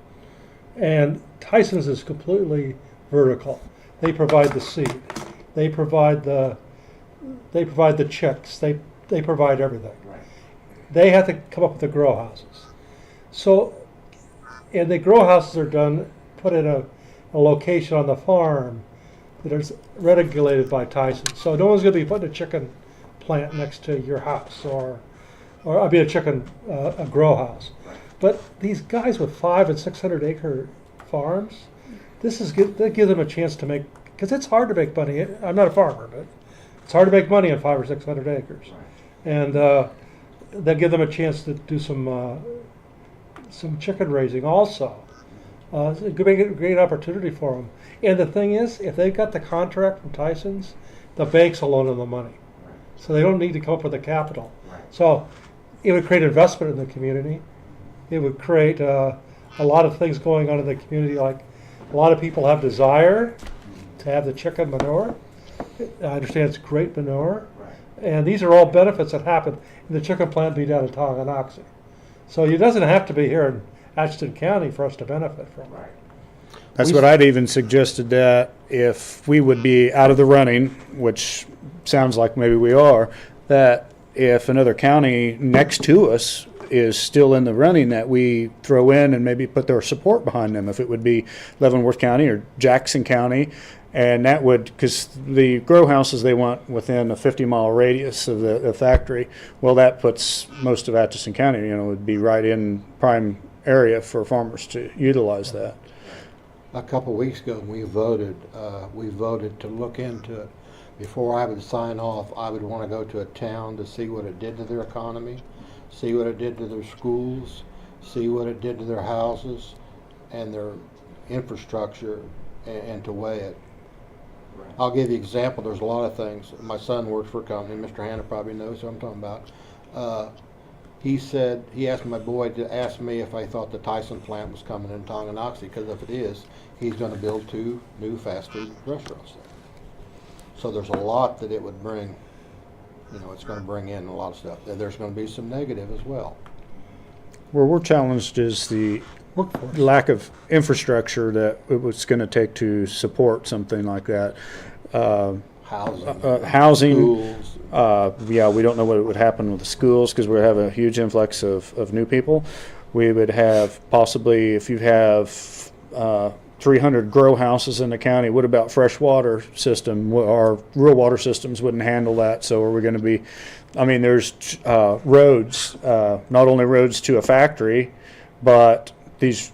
and Tyson's is completely vertical. They provide the seed, they provide the chicks, they provide everything. Right. They have to come up with the grow houses. So, and the grow houses are put in a location on the farm that is regulated by Tyson. So no one's going to be putting a chicken plant next to your house, or a chicken a grow house. But these guys with 500 and 600 acre farms, that gives them a chance to make, because it's hard to make money. I'm not a farmer, but it's hard to make money on 500 or 600 acres. Right. And they'll give them a chance to do some chicken raising also. It's a great opportunity for them. And the thing is, if they've got the contract from Tyson's, the banks will loan them the money. Right. So they don't need to come up with the capital. Right. So it would create investment in the community. It would create a lot of things going on in the community, like a lot of people have desire to have the chicken manure. I understand it's great manure. Right. And these are all benefits that happen in the chicken plant be down in Tonganoxie. So it doesn't have to be here in Atchison County for us to benefit from it. Right. That's what I'd even suggested, that if we would be out of the running, which sounds like maybe we are, that if another county next to us is still in the running, that we throw in and maybe put their support behind them. If it would be Leavenworth County or Jackson County, and that would, because the grow houses they want within a 50-mile radius of the factory, well, that puts most of Atchison County, would be right in prime area for farmers to utilize that. A couple of weeks ago, we voted to look into it. Before I would sign off, I would want to go to a town to see what it did to their economy, see what it did to their schools, see what it did to their houses and their infrastructure, and to weigh it. Right. I'll give you an example. There's a lot of things. My son works for a company. Mr. Hanna probably knows what I'm talking about. He asked my boy to ask me if I thought the Tyson plant was coming in Tonganoxie, because if it is, he's going to build 2 new fast food restaurants there. So there's a lot that it would bring. It's going to bring in a lot of stuff. There's going to be some negative as well. Where we're challenged is the lack of infrastructure that it was going to take to support something like that. Housing. Schools. We don't know what would happen with the schools, because we have a huge influx of new people. We would have possibly, if you have 300 grow houses in the county, what about fresh water system? Our rural water systems wouldn't handle that. So are we going to be, there's roads, not only roads to a factory, but these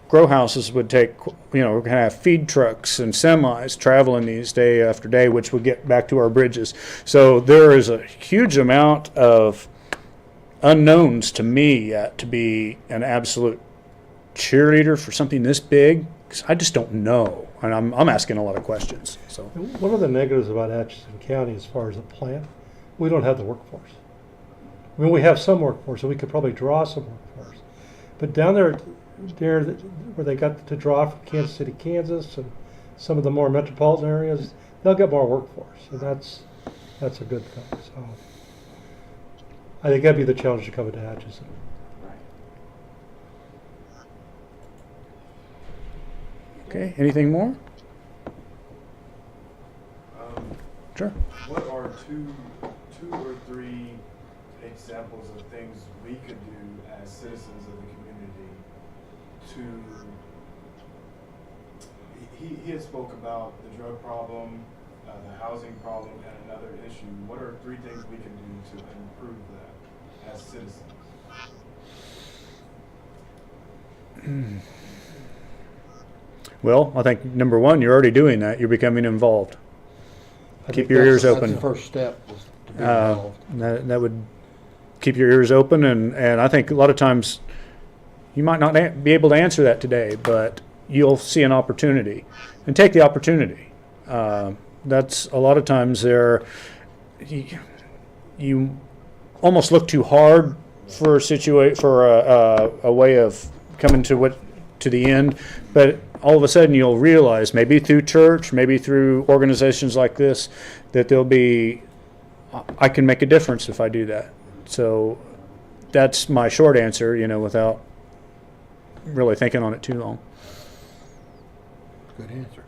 grow houses would take, you know, we're going to have feed trucks and semis traveling these day after day, which would get back to our bridges. So there is a huge amount of unknowns to me yet to be an absolute cheerleader for something this big, 'cause I just don't know. And I'm asking a lot of questions. So One of the negatives about Atchison County as far as a plant, we don't have the workforce. I mean, we have some workforce, so we could probably draw some workforce. But down there where they got to draw from Kansas City, Kansas, and some of the more metropolitan areas, they'll get more workforce, and that's a good thing. So I think that'd be the challenge to come into Atchison. okay, anything more? Sure. What are two or three examples of things we could do as citizens of the community he had spoke about the drug problem, the housing problem, and another issue. What are three things we can do to improve that as citizens? Well, I think number one, you're already doing that. You're becoming involved. Keep your ears open. That's the first step, is to be involved. That would keep your ears open, and I think a lot of times you might not be able to answer that today, but you'll see an opportunity and take the opportunity. That's a lot of times you almost look too hard for a way of coming to the end, but all of a sudden you'll realize, maybe through church, maybe through organizations like this, that I can make a difference if I do that. So that's my short answer, without really thinking on it too long. Good answer.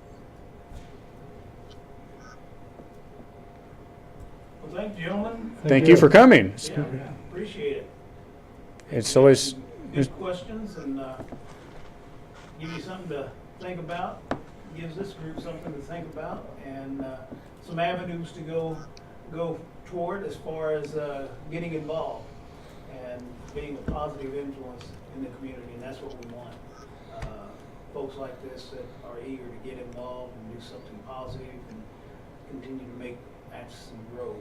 Well, thank you, gentlemen. Thank you for coming. Yeah, appreciate it. It's always Good questions, and give you something to think about. Gives this group something to think about, and some avenues to go toward as far as getting involved and being a positive influence in the community, and that's what we want. Folks like this that are eager to get involved and do something positive and continue to make Atchison grow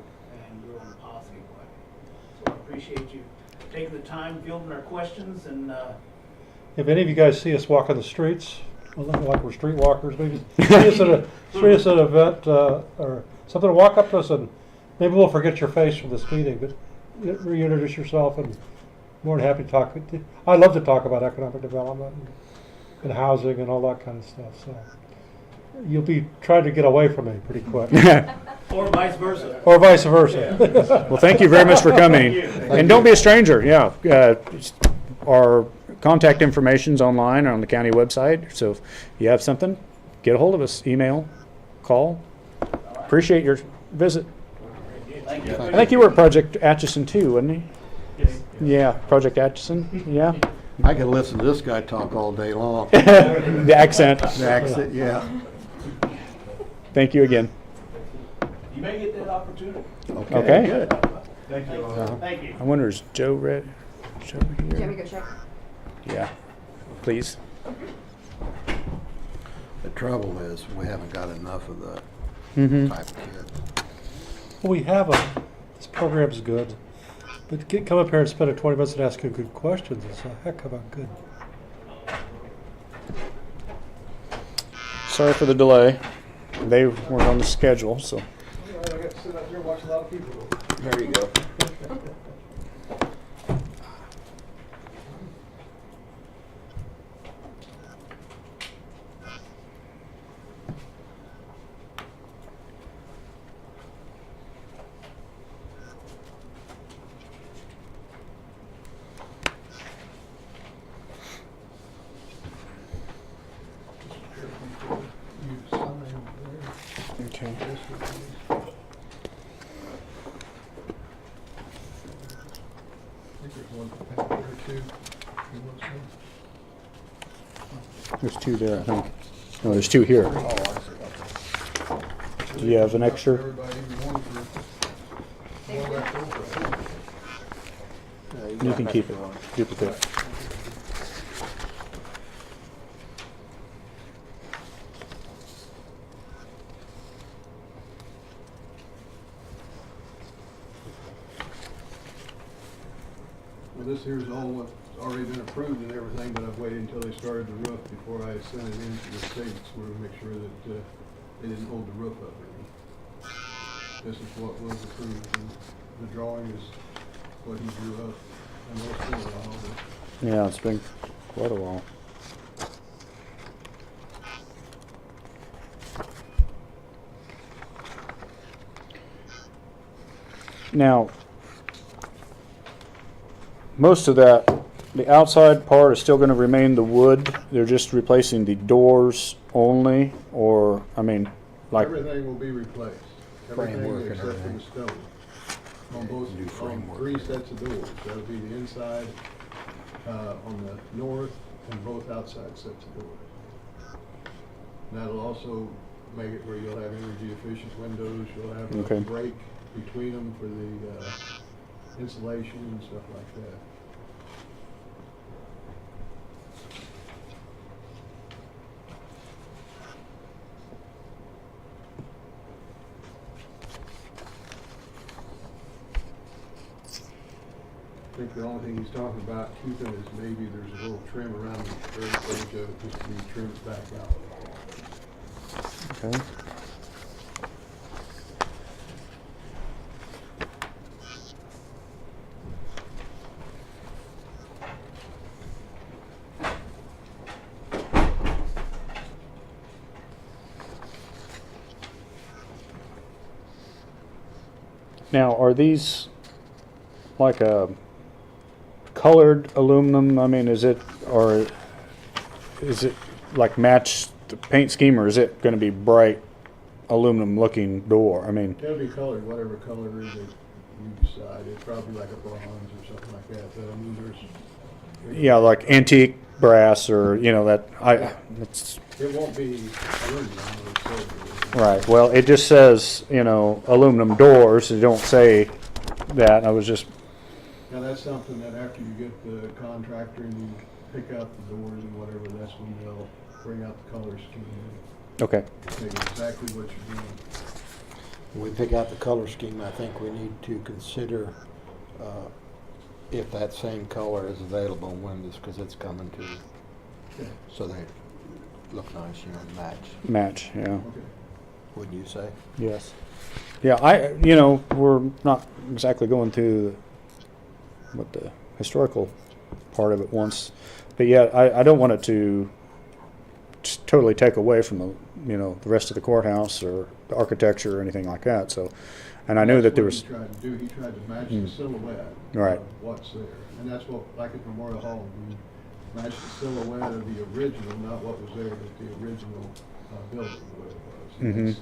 and grow in a positive way. So I appreciate you taking the time, fielding our questions, and If any of you guys see us walking the streets, like we're street walkers, maybe see us at an event or something, walk up to us, and maybe we'll forget your face from this meeting, but reintroduce yourself, and more than happy to talk. I love to talk about economic development and housing and all that kind of stuff. So you'll be trying to get away from me pretty quick. or vice versa. Or vice versa. Yeah. Well, thank you very much for coming. And don't be a stranger. Yeah. Our contact information's online or on the county website. So if you have something, get a hold of us. Email, call. Appreciate your visit. Thank you. I think you were at Project Atchison too, wasn't you? Yes. Yeah, Project Atchison. Yeah. I could listen to this guy talk all day long. The accent. The accent, yeah. Thank you again. You may get that opportunity. Okay. Good. Thank you. Thank you. I wonder, is Joe ready? Joe Do you want here? me to go check? Yeah. Please. The trouble is, we haven't got enough of the type of kids. Well, we have this program's good, but come up here and spend 20 minutes and ask good questions. It's a heck of a good. Sorry for the delay. They weren't on the schedule, so. I got to sit out here and watch a lot of people. There you go. Okay. There's two there, I think. No, there's two here. Do you have an extra? You can keep it. Duplicate. here's all what's already been approved and everything, but I've waited until they started the roof before I sent it in to the states, where to make sure that, they didn't hold the roof up any. This is what was approved, and the drawing is what he drew up. I know it's been a while, but Yeah, it's been quite a while. Now, most of that, the outside part is still going to remain the wood. They're just replacing the doors only, or, I mean, like, everything will be replaced. Everything Framework and except for everything. the stone. On both, New on framework. 3 sets of doors. That'll be the inside, on the north, and both outside sets of doors. And that'll also make it where you'll have energy efficient windows, you'll have Okay. a break between them for the insulation and stuff like that. I think the only thing he's talking about keeping is maybe there's a little trim around the very edge of it, just to be trimmed back out. okay. Now, are these like a colored aluminum? I mean, is it, or is it like match the paint scheme, or is it going to be bright aluminum looking door? I mean, It'll be colored, whatever color it is that you decide. It's probably like a bronze or something like that, but I mean, there's. yeah, like antique brass, or, you know, that, it's, It won't be aluminum or silver. right. Well, it just says, you know, aluminum doors. It don't say that. I was just, Now, that's something that after you get the contractor and you pick out the doors and whatever, that's when they'll bring out the color scheme. okay. Tell you exactly what you're doing. When we pick out the color scheme, I think we need to consider if that same color is available in windows, because it's coming to, Okay. so they look nice, you know, match. Match, yeah. Okay. Wouldn't you say? Yes. Yeah, you know, we're not exactly going through what the historical part of it wants, but yeah, I don't want it to just totally take away from the, you know, the rest of the courthouse or the architecture or anything like that. So, and I knew that there was. That's what he tried to do. He tried to match the silhouette Right. of what's there, and that's what, like at Memorial Hall, we matched the silhouette of the original, not what was there, but the original building, the way it was. And Mhm.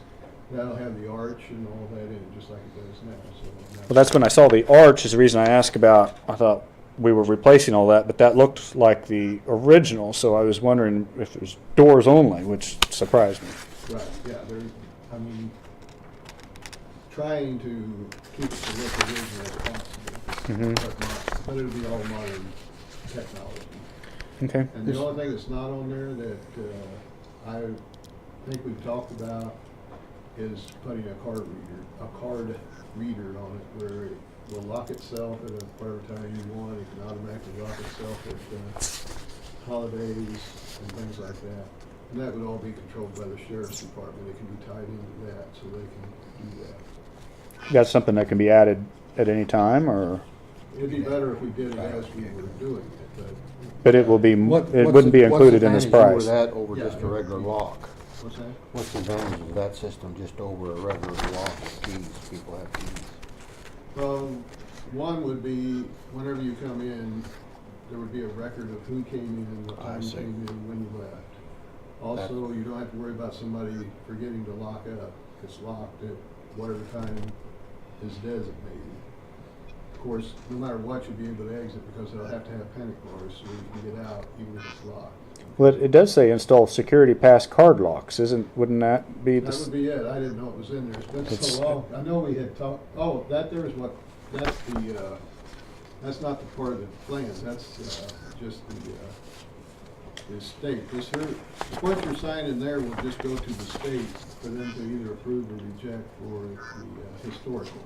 that'll have the arch and all that in it, just like it does now. So Well, that's when I saw the arch is the reason I asked about. I thought we were replacing all that, but that looked like the original, so I was wondering if it was doors only, which surprised me. Right, yeah, I mean, trying to keep it to look original as possible, Mhm. but it'll be all modern technology. Okay. And the only thing that's not on there that I think we've talked about is putting a card reader on it, where it will lock itself at whatever time you want. It can automatically lock itself at holidays and things like that. And that would all be controlled by the sheriff's department. It can be tied into that, so they can do that. That's something that can be added at any time, or It'd be better if we did it as we were doing it, but it will be. It What's wouldn't be the- included in this What's the advantage price. over that over Yeah, just a regular lock? What's that? What's the advantage of that system just over a regular lock with keys? People have keys. One would be, whenever you come in, there would be a record of who came in, what I time you see. came in, when you left. Also, you don't have to worry about somebody forgetting to lock up. It's locked at whatever time is designated. Of course, no matter what, you'll be able to exit because they'll have to have panic bars so you can get out even if it's locked. Well, it does say install security pass card locks. Wouldn't that be the? That would be it. I didn't know it was in there. It's been It's- so long. I know we had talked, oh, that there is what, that's that's not the part of the plan. That's, just the state. This here, what you're signing there will just go to the state for them to either approve or reject for the historical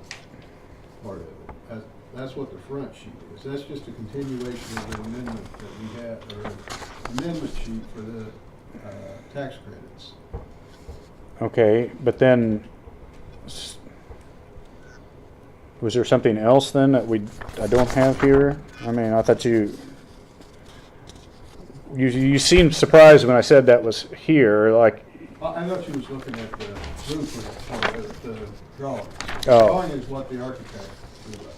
part of it. That's what the front sheet is. That's just a continuation of the amendment that we had, or amendment sheet for the tax credits. Okay, but then, was there something else then that I don't have here? I mean, I thought you seemed surprised when I said that was here, like. I thought you was looking at the blueprint, or the drawing. The Oh. drawing is what the architect drew up.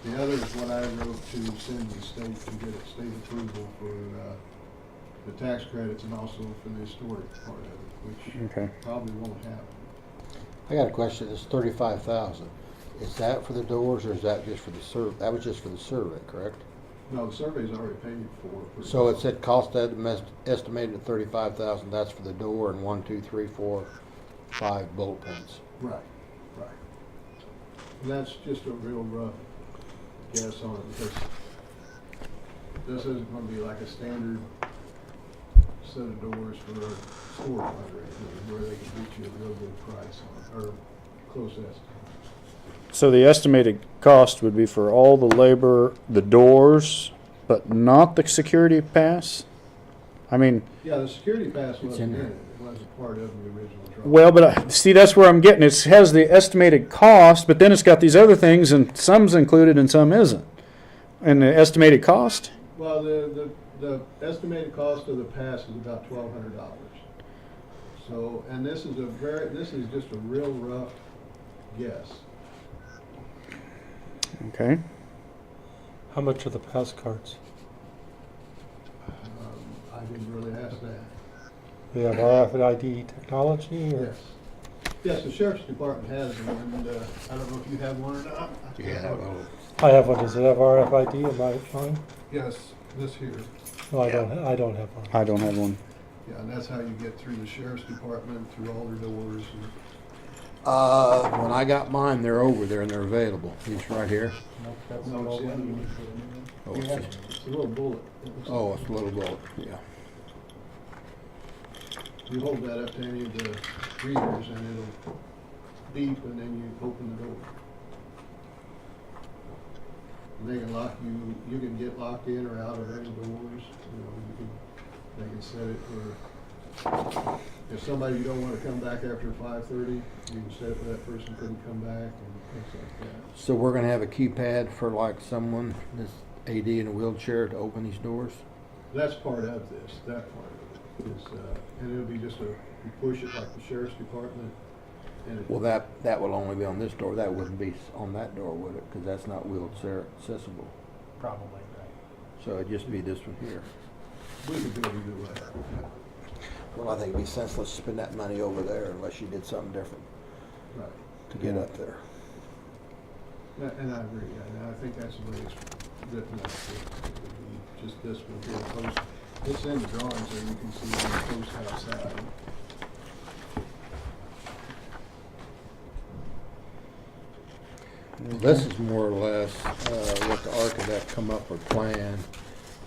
The other is what I wrote to send the state to get state approval for the tax credits and also for the historic part of it, which Okay. probably won't happen. I got a question. It's 35,000. Is that for the doors, or is that just for the survey? That was just for the survey, correct? No, the survey's already paid for. So it said cost estimated at 35,000. That's for the door and 1, 2, 3, 4, 5 bullet points. Right, right. And that's just a real rough guess on it, because this isn't gonna be like a standard set of doors for a store fundraiser, where they can get you a real good price on, or close estimate. So the estimated cost would be for all the labor, the doors, but not the security pass? I mean, Yeah, the security pass in wasn't in there. it, it wasn't part of the original drawing. well, but see, that's where I'm getting. It has the estimated cost, but then it's got these other things, and some's included and some isn't. And the estimated cost? Well, the estimated cost of the pass is about $1,200. So, and this is just a real rough guess. Okay. How much are the pass cards? I didn't really ask that. They have RFID technology, or? Yes. Yes, the sheriff's department has one, and I don't know if you have one or not. Yeah. I have one. Does it have RFID? Am I fine? Yes, this here. No, I don't have one. I don't have one. Yeah, and that's how you get through the sheriff's department, through all their doors. And When I got mine, they're over there and they're available. He's right here. No, see, Oh, it's a little bullet. Oh, it's a little bullet, yeah. You hold that up to any of the readers and it'll beep, and then you open the door. And they can lock you, you can get locked in or out of any doors, they can set it for, if somebody you don't want to come back after 5:30, you can set it where that person couldn't come back and things like that. So we're gonna have a keypad for like someone that's AD in a wheelchair to open these doors? That's part of this, that part of it is, and it'll be just you push it like the sheriff's department. And it, Well, that will only be on this door. That wouldn't be on that door, would it? Because that's not wheelchair accessible. Probably, right. So it'd just be this one here. we could do it either way. Well, I think it'd be senseless to spend that money over there unless you did something different Right. to get up there. And I agree, and I think that's the way it's written up. It would be just this one here, post, it's in the drawing so you can see the post outside. This is more or less what the architect come up with plan,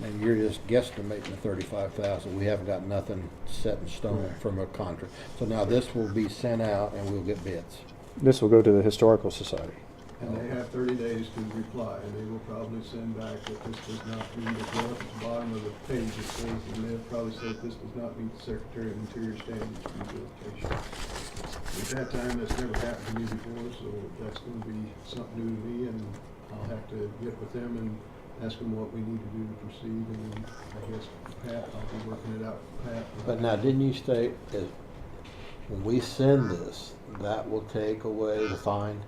and you're just guesstimating the 35,000. We haven't got nothing set in stone from a contract. So now this will be sent out and we'll get bids. This will go to the Historical Society. And they have 30 days to reply, and they will probably send back that this does not meet, if you look at the bottom of the page, it says, and they'll probably say this does not meet the Secretary of Interior standards for utilization. At that time, that's never happened to me before, so that's gonna be something new to me, and I'll have to get with them and ask them what we need to do to proceed, and then I guess Pat, I'll be working it out with Pat. But now, didn't you state that when we send this, that will take away the fine?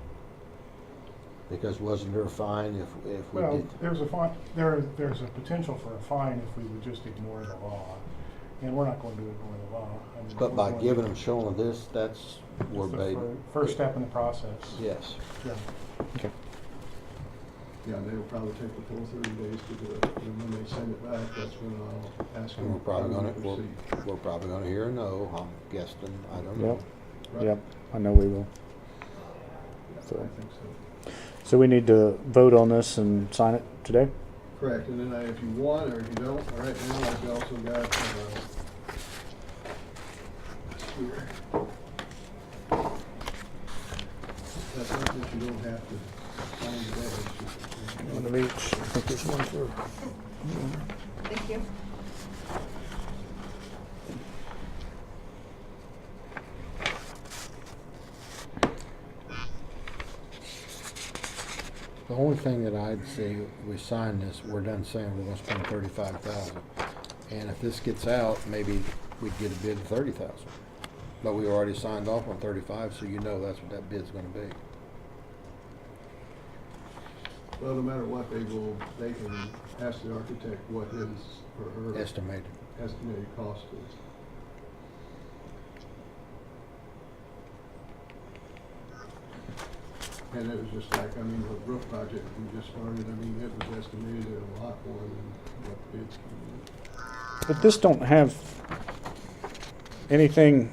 Because wasn't there a fine if we Well, did? there's a fine, there's a potential for a fine if we would just ignore the law, and we're not going to ignore the law. I mean, But we're by going giving to- them, showing this, that's we're it's the baiting. first step in the process. Yes. Yeah. Okay. Yeah, they'll probably take the full 30 days to do it, and when they send it back, that's when I'll ask them. And we're probably how gonna, we we're, proceed. we're probably gonna hear a no, I'm guessing, I don't know. Yep. Right. Yep. I know we will. Yeah, So. I think so. So we need to vote on this and sign it today? Correct, and then if you want or if you don't, all right, now I've also got, here. That's not that you don't have to Sign today. It's just- One of each. I think there's one for. Thank you. The only thing that I'd say, we sign this, we're done saying we're gonna spend 35,000. And if this gets out, maybe we'd get a bid of 30,000. But we already signed off on 35, so you know that's what that bid's gonna be. Well, no matter what, they can ask the architect what his or her Estimated. estimated cost is. And it was just like, I mean, the roof project we just started, I mean, it was estimated at a lot more than what bids came in. But this don't have anything.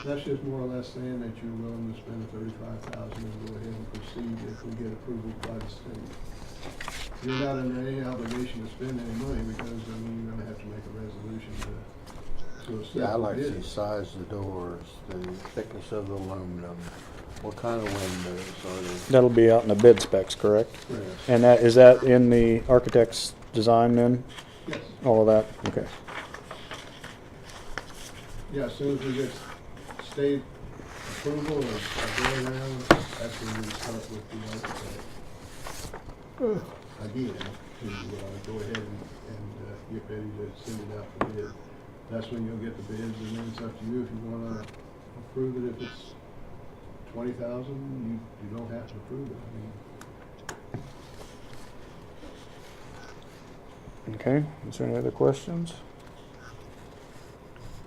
That's just more or less saying that you're willing to spend the 35,000 and go ahead and proceed if we get approval by the state. You're not under any obligation to spend any money because, I mean, you're gonna have to make a resolution to accept Yeah, I like the to bid. see size of the doors, the thickness of the aluminum, what kind of windows are they? That'll be out in the bid specs, correct? Correct. And is that in the architect's design then? Yes. All of that? Okay. Yeah, as soon as we get state approval or go around, that's when we start with the architect. Again, to go ahead and get ready to send it out for bid. That's when you'll get the bids, and then it's up to you if you wanna approve it. If it's 20,000, you don't have to approve it. I mean, Okay. Is there any other questions?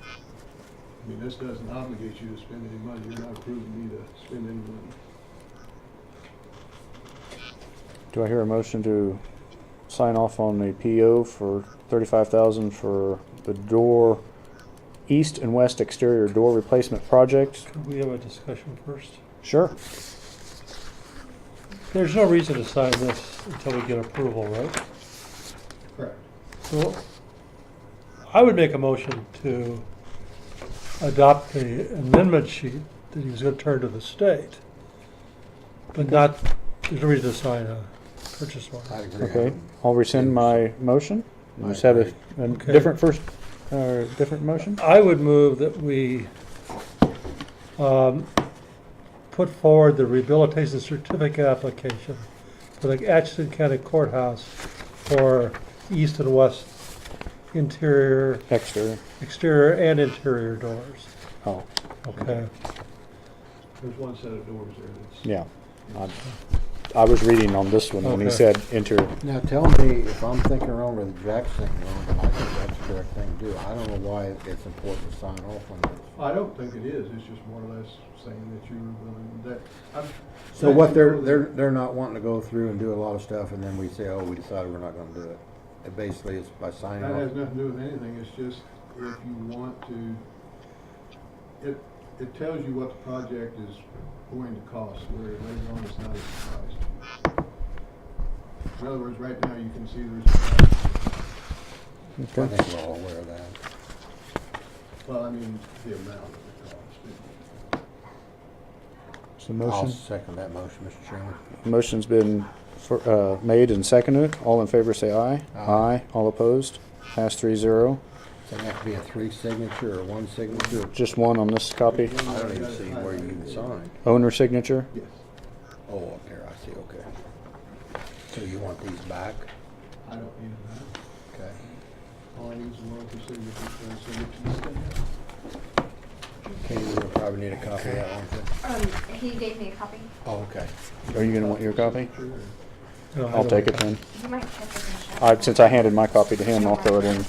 I mean, this doesn't obligate you to spend any money. You're not approving me to spend any money. Do I hear a motion to sign off on the PO for 35,000 for the door, east and west exterior door replacement project? Could we have a discussion first? Sure. There's no reason to sign this until we get approval, right? Correct. So I would make a motion to adopt the amendment sheet that he was going to turn to the state, but not, there's no reason to sign a purchase order. I agree. Okay. I'll rescind my motion. I Just have a Okay. different first, different motion? I would move that we put forward the rehabilitation certificate application for the Atchison County Courthouse for east and west interior, exterior and interior doors. Oh. Okay. There's one set of doors there that's. Yeah. I was reading on this one when he Okay. said interior. Now tell me if I'm thinking wrong or the Jack's thinking wrong, but I think that's the correct thing to do. I don't know why it's important to sign off on this. I don't think it is. It's just more or less saying that you're willing, that. So what they're not wanting to go through and do a lot of stuff and then we say, oh, we decided we're not gonna do it. It basically is by signing That has off. nothing to do with anything. It's just if you want to, it tells you what the project is going to cost, where later on it's not a surprise. In other words, right now you can see there's. I think we're all aware of that. Well, I mean, the amount of the cost. So I'll motion. second that motion, Mr. Chairman. Motion's been made and seconded. All in favor say aye. Aye. All opposed? Pass 3-0. Does it have to be a 3 signature or 1 signature? Just one on this copy. I don't even see where you can sign. Owner signature? Yes. Oh, up there, I see, okay. So you want these back? I don't need that. Okay. All I need is one for signature, so I send it to the state. Okay, we'll probably need a copy of that one. He gave me a copy. Oh, okay. Are you gonna want your copy? No, I I'll don't. take it then. You might check it in. Since I handed my copy to him, I'll throw it in.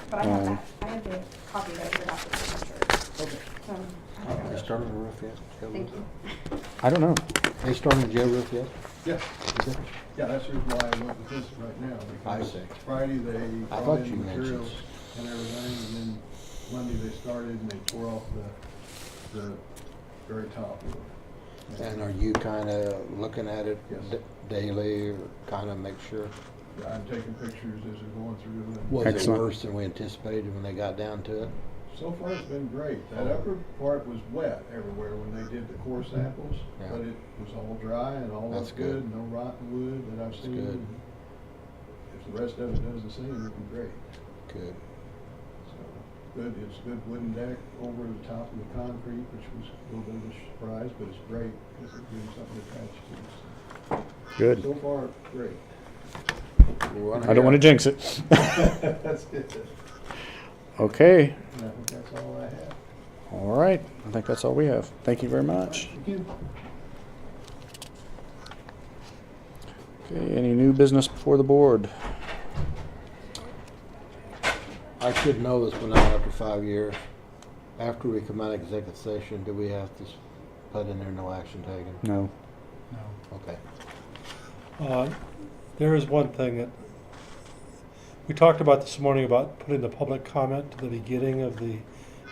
But I have that. I have the copy that was about the signature. Okay. So, I don't They know. started the roof yet? Thank you. I don't know. They started the jail roof yet? Yeah. Yeah, that's the reason why I went with this right now, I because see. Friday they I brought thought in you the mentioned- materials and everything, and then Monday they started and they tore off the very top roof. And are you kind of looking at it Yes. daily or kind of make sure? I'm taking pictures as they're going through. And Was it Excellent. worse than we anticipated when they got down to it? So far, it's been great. That upper part was wet everywhere when they did the core samples, Yeah. but it was all dry and all That's looked good. good, no rotten wood that I've That's seen. good. If the rest of it does the same, it'd be great. Good. So, good, it's good wooden deck over the top of the concrete, which was a little bit of a surprise, but it's great because it gives something to attach to. So, Good. So far, great. I don't want to jinx it. That's good. Okay. And I think that's all I have. All right. I think that's all we have. Thank you very much. Thank you. Okay. Any new business before the board? I should know this one out after 5 years. After we come out of executive session, do we have to put in there no action taken? No. No. Okay. There is one thing that we talked about this morning about putting the public comment to the beginning of the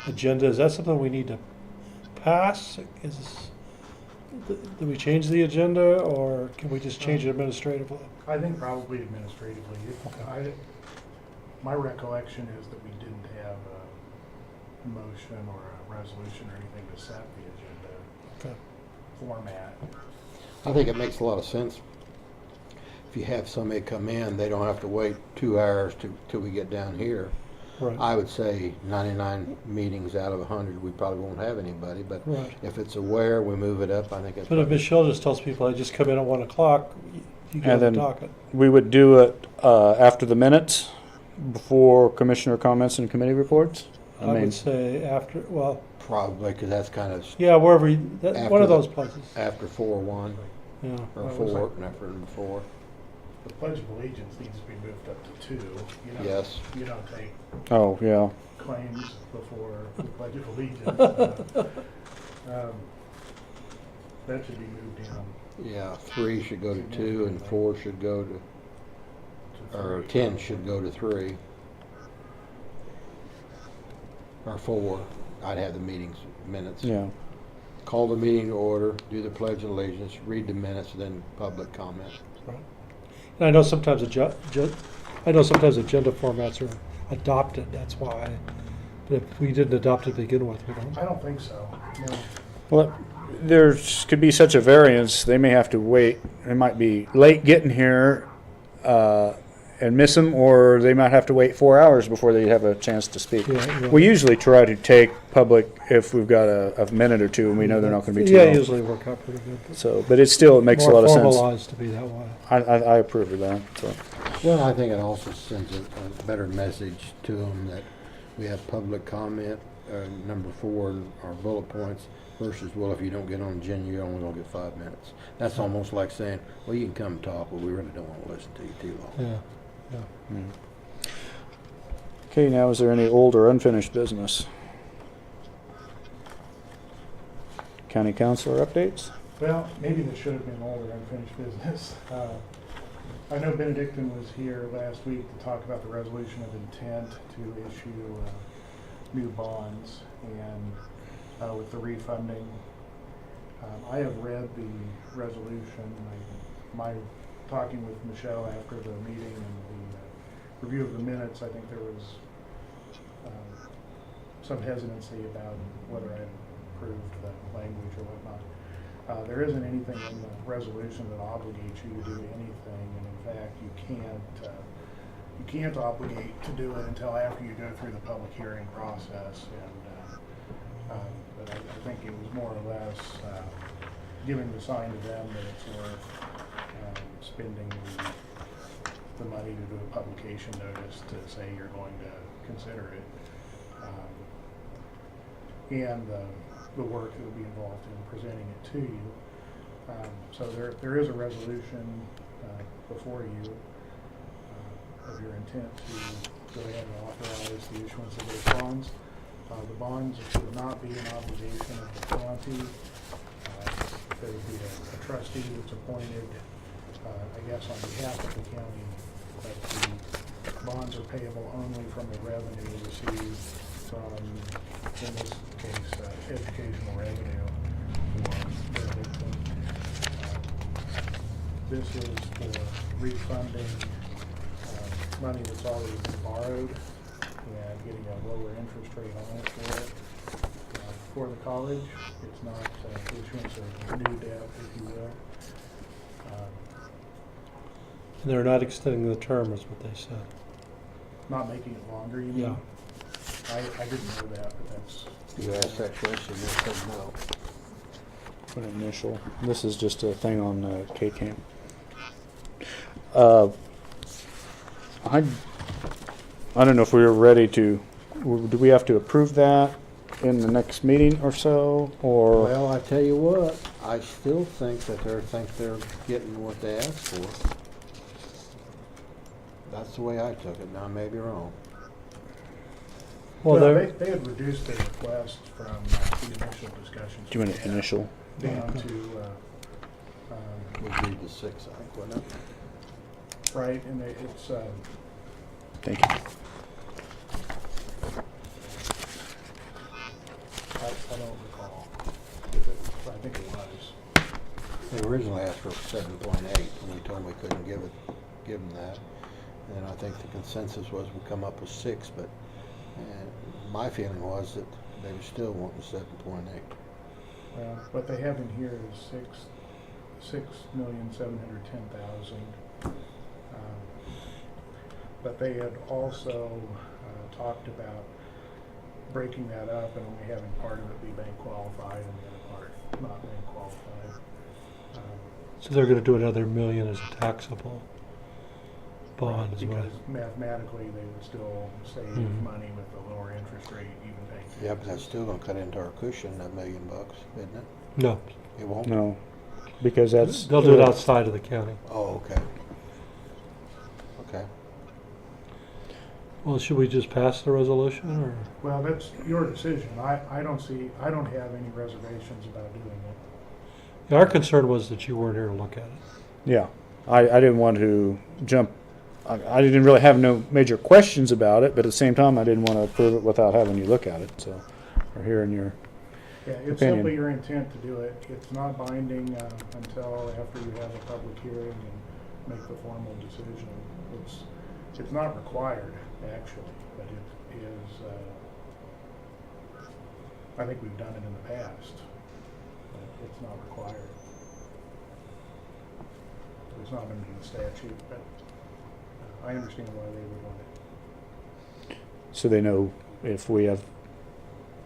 agenda. Is that something we need to pass? Do we change the agenda, or can we just change it administratively? I think probably administratively. My recollection is that we didn't have a motion or a resolution or anything to set the agenda format. I think it makes a lot of sense. If you have somebody come in, they don't have to wait 2 hours till we get down here. Right. I would say 99 meetings out of 100, we probably won't have anybody, but Right. if it's aware, we move it up, I think it's. But if Michelle just tells people, I just come in at 1 o'clock, you get And the then docket. we would do it after the minutes, before commissioner comments and committee reports. I would say after, well, Probably, because that's kind of. yeah, wherever, one after of the- those places. After 4-1, Yeah. or Well, it was 4, like- after 4. The Pledge of Allegiance needs to be moved up to 2. You know, Yes. You don't take Oh, yeah. claims before the Pledge of Allegiance. That should be moved down. Yeah, 3 should go to 2, and 4 should go to, or 10 should go to 3. Or 4, I'd have the meetings minutes. Yeah. Call the meeting to order, do the pledge of allegiance, read the minutes, then public comment. Right. And I know sometimes agenda formats are adopted, that's why. But if we didn't adopt it to begin with, we don't. I don't think so. No. Well, there could be such a variance. They may have to wait. They might be late getting here and miss them, or they might have to wait 4 hours before they have a chance to speak. Yeah. We usually try to take public if we've got a minute or two and we know they're not going to be too Yeah, long. usually work out pretty good. So, but it still makes a lot of sense. More formalized to be that way. I approve of that. So. Well, I think it also sends a better message to them that we have public comment, number 4, our bullet points, versus, well, if you don't get on the agenda, you're only going to get 5 minutes. That's almost like saying, well, you can come and talk, but we really don't want to listen to you too long. Yeah. Okay, now is there any old or unfinished business? County councilor updates? Well, maybe this should have been all the unfinished business. I know Benedictine was here last week to talk about the resolution of intent to issue new bonds and with the refunding. I have read the resolution. My talking with Michelle after the meeting and the review of the minutes, I think there was some hesitancy about whether I approved the language or whatnot. There isn't anything in the resolution that obligates you to do anything, and in fact, you can't obligate to do it until after you go through the public hearing process. But I think it was more or less giving the sign to them that it's worth spending the money to do a publication notice to say you're going to consider it, and the work that will be involved in presenting it to you. So there is a resolution before you of your intent to go ahead and authorize the issuance of those bonds. The bonds should not be an obligation of the county. There would be a trustee that's appointed, I guess, on behalf of the county, but the bonds are payable only from the revenue received from, in this case, educational revenue for Benedictine. This is for refunding money that's already been borrowed and getting lower interest rate on it for the college. It's not issuance of new debt, if you will. They're not extending the term, is what they said. Not making it longer, you mean? Yeah. I didn't know that, but that's. You asked that question, they said no. An initial. This is just a thing on K-Camp. I don't know if we were ready to. Do we have to approve that in the next meeting or so, or? Well, I tell you what, I still think that they're getting what they asked for. That's the way I took it. Now, I may be wrong. Well, they had reduced their request from the initial discussions. Do you want an initial? Down to. Would be the 6th, I think, wouldn't it? Right, and it's. Thank you. I don't recall. I think it was. They originally asked for 7.8, and we told them we couldn't give them that. And I think the consensus was we come up with 6, but my feeling was that they were still wanting 7.8. Well, what they have in here is 6,710,000. But they had also talked about breaking that up and only having part of it be bank qualified and the other part not bank qualified. So they're going to do another $1 million as a taxable bond as well. Because mathematically they would still save money with the lower interest rate, even bank. Yeah, but that's still going to cut into our cushion, $1 million, isn't it? No. It won't? No, because that's. They'll do it outside of the county. Oh, okay. Okay. Well, should we just pass the resolution, or? Well, that's your decision. I don't have any reservations about doing it. Yeah, our concern was that you weren't here to look at it. Yeah, I didn't want to jump. I didn't really have no major questions about it, but at the same time, I didn't want to approve it without having you look at it. So, or hearing your Yeah, it's opinion. simply your intent to do it. It's not binding until after you have a public hearing and make the formal decision. It's not required, actually, but it is, I think we've done it in the past, but it's not required. It's not under the statute, but I understand why they would want it. So they know if we have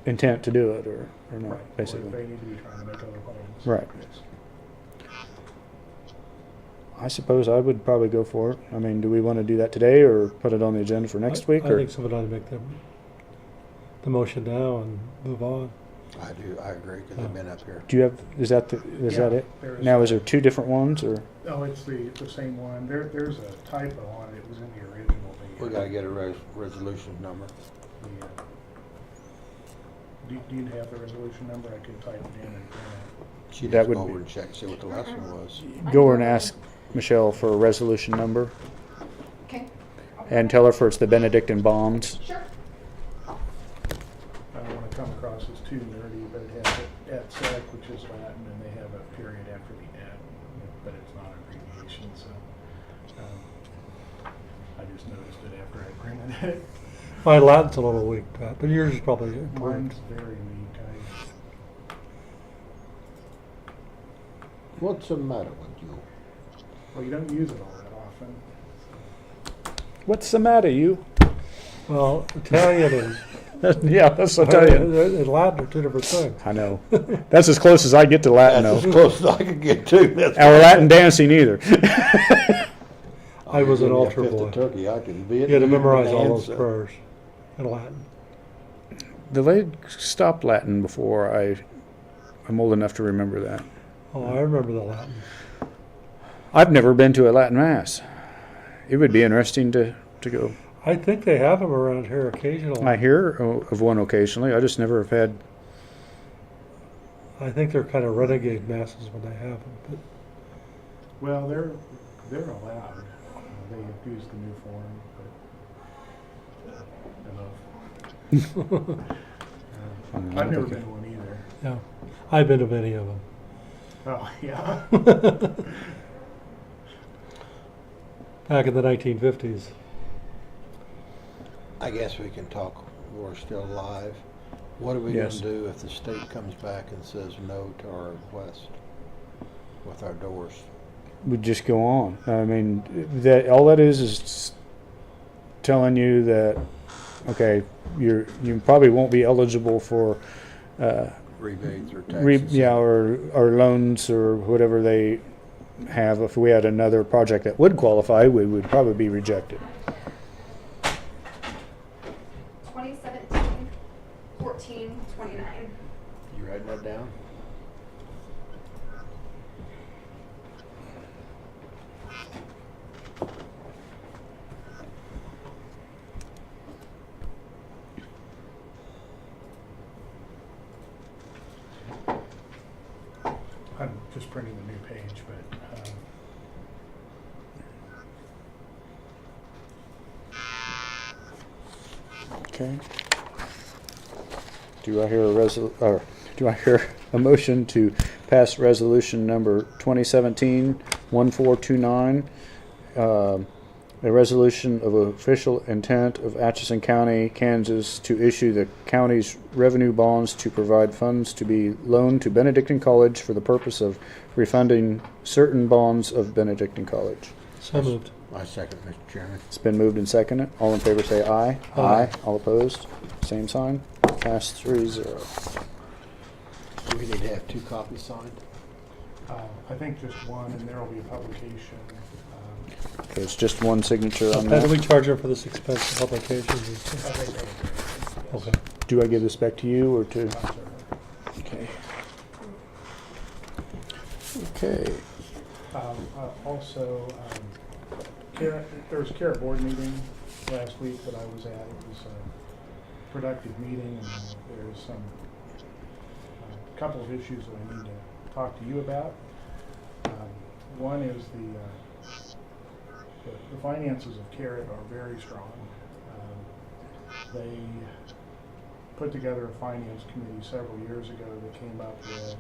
intent to do it or not, Right. basically. Or if they need to be trying to make other plans. Right. Yes. I suppose I would probably go for it. I mean, do we want to do that today or put it on the agenda for next week? I Or? think somebody ought to make the motion now and move on. I do. I agree, because I've been up here. Do you have? Is that Yeah, it? there is Now, is a- there two different ones or? No, it's the same one. There's a typo on it. It was in the original. We got to get a resolution number. Do you have the resolution number? I could type it in and print it. She That just would go over be- and check, see what the lesson was. Go over and ask Michelle for a resolution number Okay. and tell her for it's the Benedictine bonds. Sure. I don't want to come across as too nerdy, but it has at sec, which is Latin, and they have a period after the at, but it's not an abbreviation, so I just noticed it after I printed it. My Latin's a little weak, Pat, but yours is probably improved. Mine's very weak. What's the matter with you? Well, you don't use it all that often. What's the matter, you? Well, Italian is. Yeah, that's Italian. And Latin are two different things. I know. That's as close as I get to Latin, That's though. as close as I could get to. Our Latin dancing either. I was an altar Fifth boy. of turkey, I can be it. You had to memorize all those Answer. prayers in Latin. The lady stopped Latin before I'm old enough to remember that. Oh, I remember the Latin. I've never been to a Latin mass. It would be interesting to go. I think they have them around here occasionally. I hear of one occasionally. I just never have had. I think they're kind of renegade masses when they have them. But Well, they're allowed. They have used the new form, but enough. I've never been to one either. yeah, I've been to many of them. Oh, yeah. Back in the 1950s. I guess we can talk we're still alive. What are we going Yes. to do if the state comes back and says no to our request with our doors? We just go on. I mean, that all that is telling you that, okay, you probably won't be eligible for Rebates or taxes? or loans or whatever they have. If we had another project that would qualify, we would probably be rejected. 2017, 14, 29. You writing that down? I'm just printing the new page, but Okay. Do I hear a motion to pass resolution number 2017-1429, a resolution of official intent of Atchison County, Kansas, to issue the county's revenue bonds to provide funds to be loaned to Benedictine College for the purpose of refunding certain bonds of Benedictine College? So moved. I second, Mr. Chairman. It's been moved and seconded. All in favor say aye. Aye. All opposed? Same sign. Passed 3-0. Do we need to have 2 copies signed? I think just one, and there will be a publication. Okay, it's just one signature on How do we that. charge them for this expensive publication? Okay. Do I give this back to you or to? Okay. Okay. Also, there was a CARE board meeting last week that I was at. It was a productive meeting, and there's some couple of issues that I need to talk to you about. One is the finances of CARE are very strong. They put together a finance committee several years ago that came up with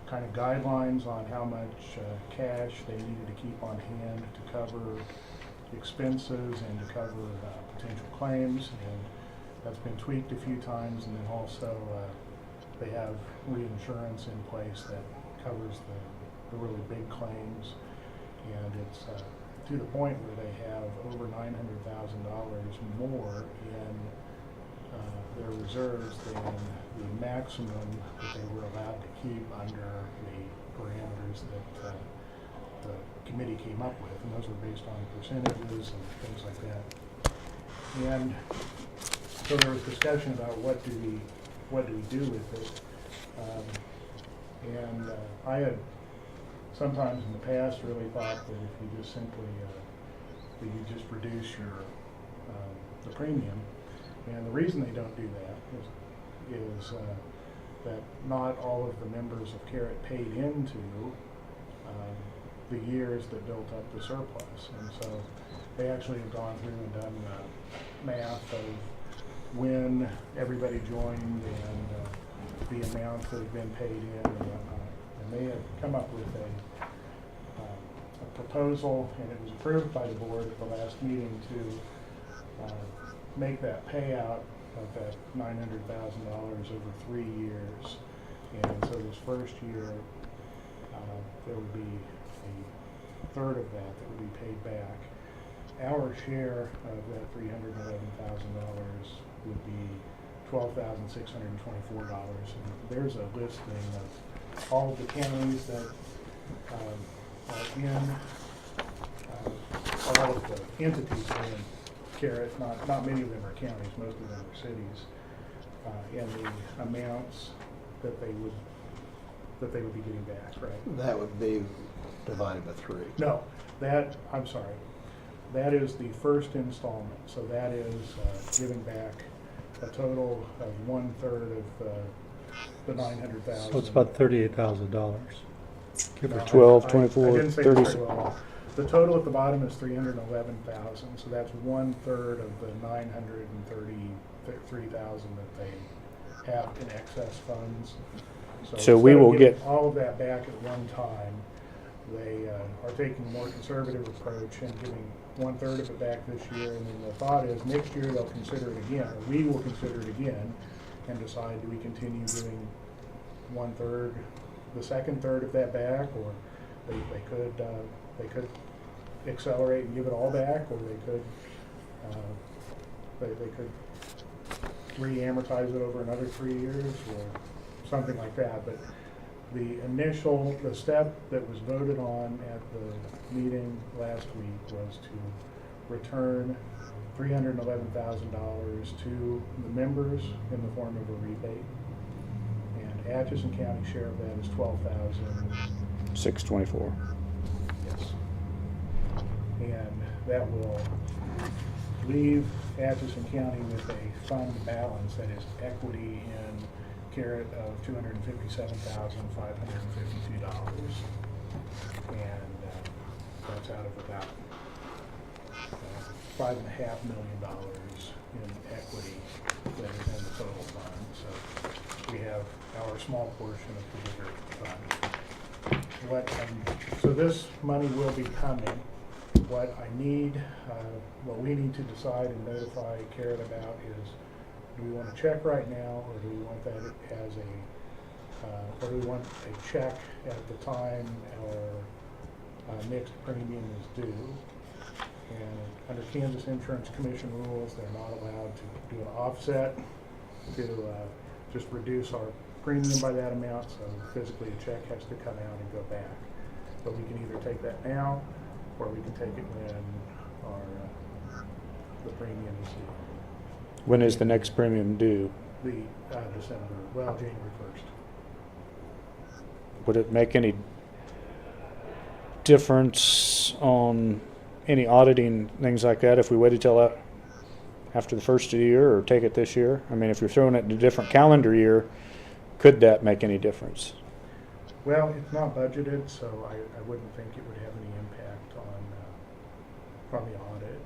kind of guidelines on how much cash they needed to keep on hand to cover expenses and to cover potential claims, and that's been tweaked a few times. And then also they have reinsurance in place that covers the really big claims, and it's to the point where they have over $900,000 more in their reserves than the maximum that they were allowed to keep under the parameters that the committee came up with, and those were based on percentages and things like that. And so there was discussion about what do we do with it, and I had sometimes in the past really thought that if you just simply that you just reduce your the premium. And the reason they don't do that is that not all of the members of CARE paid into the years that built up the surplus. And so they actually have gone through and done math of when everybody joined and the amounts that have been paid in and whatnot. And they have come up with a proposal, and it was approved by the board at the last meeting to make that payout of that $900,000 over 3 years. And so this first year, there would be a third of that would be paid back. Our share of that $311,000 would be $12,624. And there's a listing of all of the counties that are in, all of the entities that are in CARE. Not many of them are counties, most of them are cities, and the amounts that they would be getting back, right? That would be divided by 3. No, I'm sorry. That is the first installment. So that is giving back a total of 1/3 of the $900,000. So it's about $38,000. Give or 12, I 24, didn't say 30. this very well. The total at the bottom is $311,000. So that's 1/3 of the $933,000 that they have in excess funds. So we instead of will getting get all of that back at one time. They are taking a more conservative approach and giving 1/3 of it back this year, and then the thought is next year they'll consider it again, or we will consider it again, and decide, do we continue giving 1/3, the second third of that back, or they could accelerate and give it all back, or they could re-amortize it over another 3 years, or something like that. But the step that was voted on at the meeting last week was to return $311,000 to the members in the form of a rebate. And Atchison County share of that is $12,000. $624. Yes. And that will leave Atchison County with a fund balance that is equity in carrot of $257,552. And that's out of about $5.5 million in equity that is in the total fund. So we have our small portion of the bigger fund. So this money will be coming. What we need to decide and notify Carrot about is, do we want a check right now, or do we want that as or do we want a check at the time our next premium is due? And under Kansas Insurance Commission rules, they're not allowed to do an offset to just reduce our premium by that amount, so physically a check has to come out and go back. But we can either take that now, or we can take it when the premium is due. When is the next premium due? January 1st. Would it make any difference on any auditing, things like that, if we waited till after the first of the year, or take it this year? I mean, if you're throwing it in a different calendar year, could that make any difference? Well, it's not budgeted, so I wouldn't think it would have any impact on the audit.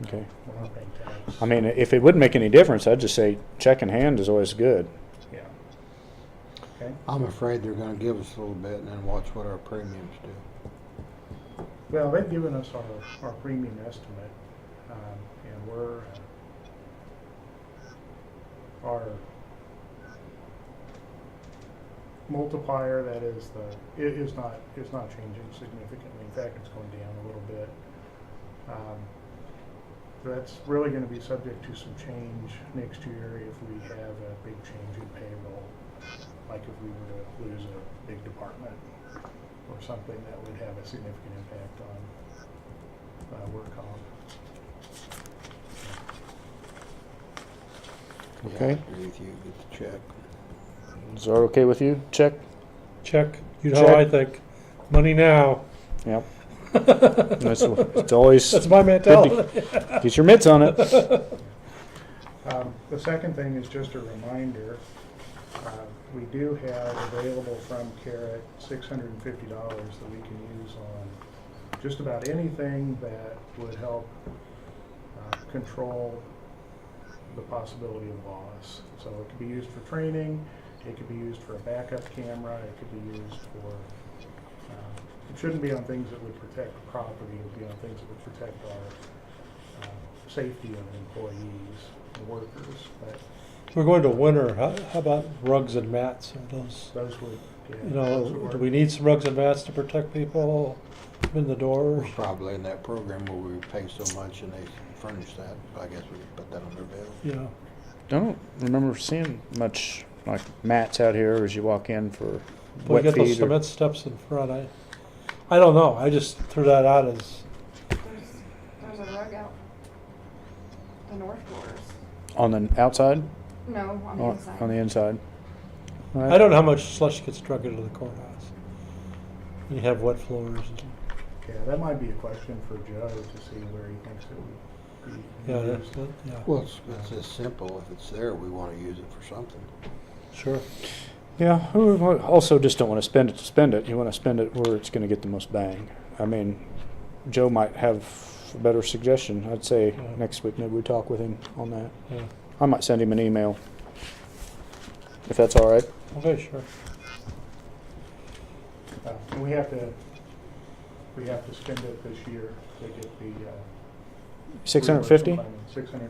Okay. We're not paying tax. I mean, if it wouldn't make any difference, I'd just say check in hand is always good. Yeah. Okay. I'm afraid they're gonna give us a little bit and then watch what our premiums do. Well, they've given us our premium estimate, and we're our multiplier, that is is not changing significantly. In fact, it's going down a little bit. So that's really going to be subject to some change next year if we have a big change in payroll, like if we were to lose a big department or something that would have a significant impact on work comp. Okay. Yeah, I agree with you, get the check. Is that okay with you? Check? Check. You know how I think. Money now. Yep. It's always. That's my mentality. Get your mitts on it. The second thing is just a reminder. We do have available from Carrot $650 that we can use on just about anything that would help control the possibility of loss. So it could be used for training, it could be used for a backup camera, it could be used for, it shouldn't be on things that would protect property, it would be on things that would protect our safety of employees and workers. But We're going to winter. How about rugs and mats? Are those would, yeah, you those would know, work. do we need some rugs and mats to protect people in the doors? We're probably in that program where we pay so much and they furnish that. I guess we could put that on their bill. Yeah. Don't remember seeing much like mats out here as you walk in for Well, wet you get those feet. cement steps in front. I don't know. I just threw that out as. There's a rug out the north floors. On the outside? No, on the inside. On the inside. I don't know how much slush gets drug into the courthouse. You have wet floors. Yeah, that might be a question for Joe to see where he thinks it would be Yeah, used. yeah. Well, it's as simple. If it's there, we want to use it for something. Sure. Yeah, we also just don't want to spend it to spend it. You want to spend it where it's going to get the most bang. I mean, Joe might have a better suggestion. I'd say next week maybe we talk with him on that. Yeah. I might send him an email, if that's all right. Okay, sure. And we have to spend it this year. they get the, $650? $650.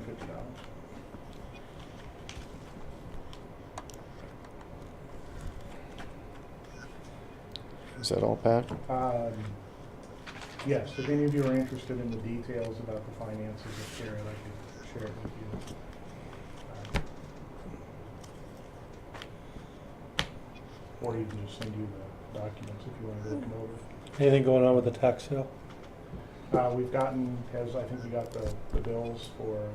Is that all, Pat? Yes, if any of you are interested in the details about the finances of Sherry, I'd like to share it with you. Or even just send you the documents if you want to look them over. Anything going on with the tax sale? We've gotten, as I think we got the bills for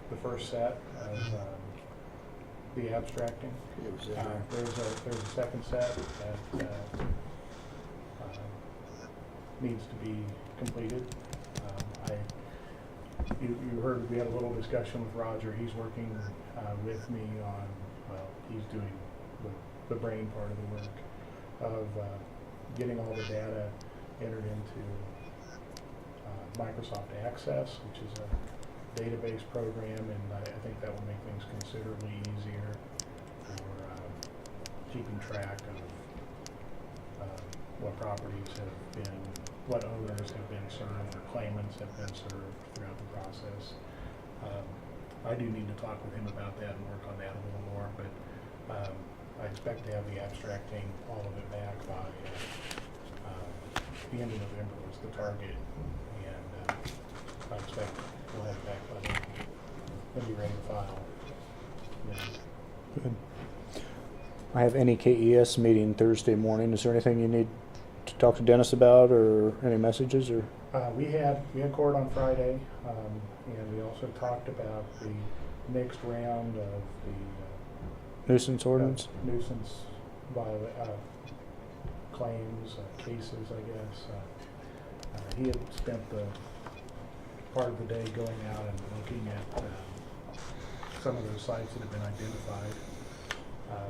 the first set of the abstracting. There's a second set that needs to be completed. You heard we had a little discussion with Roger. He's working with me on, well, he's doing the brain part of the work of getting all the data entered into Microsoft Access, which is a database program, and I think that will make things considerably easier for keeping track of what properties have been, what owners have been served, or claimants have been served throughout the process. I do need to talk with him about that and work on that a little more, but I expect to have the abstracting, all of it back by the end of November was the target, and I expect we'll have it back by then. We'll be ready to file. Yeah. Good. I have any K.S.A meeting Thursday morning. Is there anything you need to talk to Dennis about, or any messages? Or We had court on Friday, and we also talked about the next round of the nuisance ordinance? Nuisance claims, cases, I guess. He had spent the part of the day going out and looking at some of those sites that have been identified.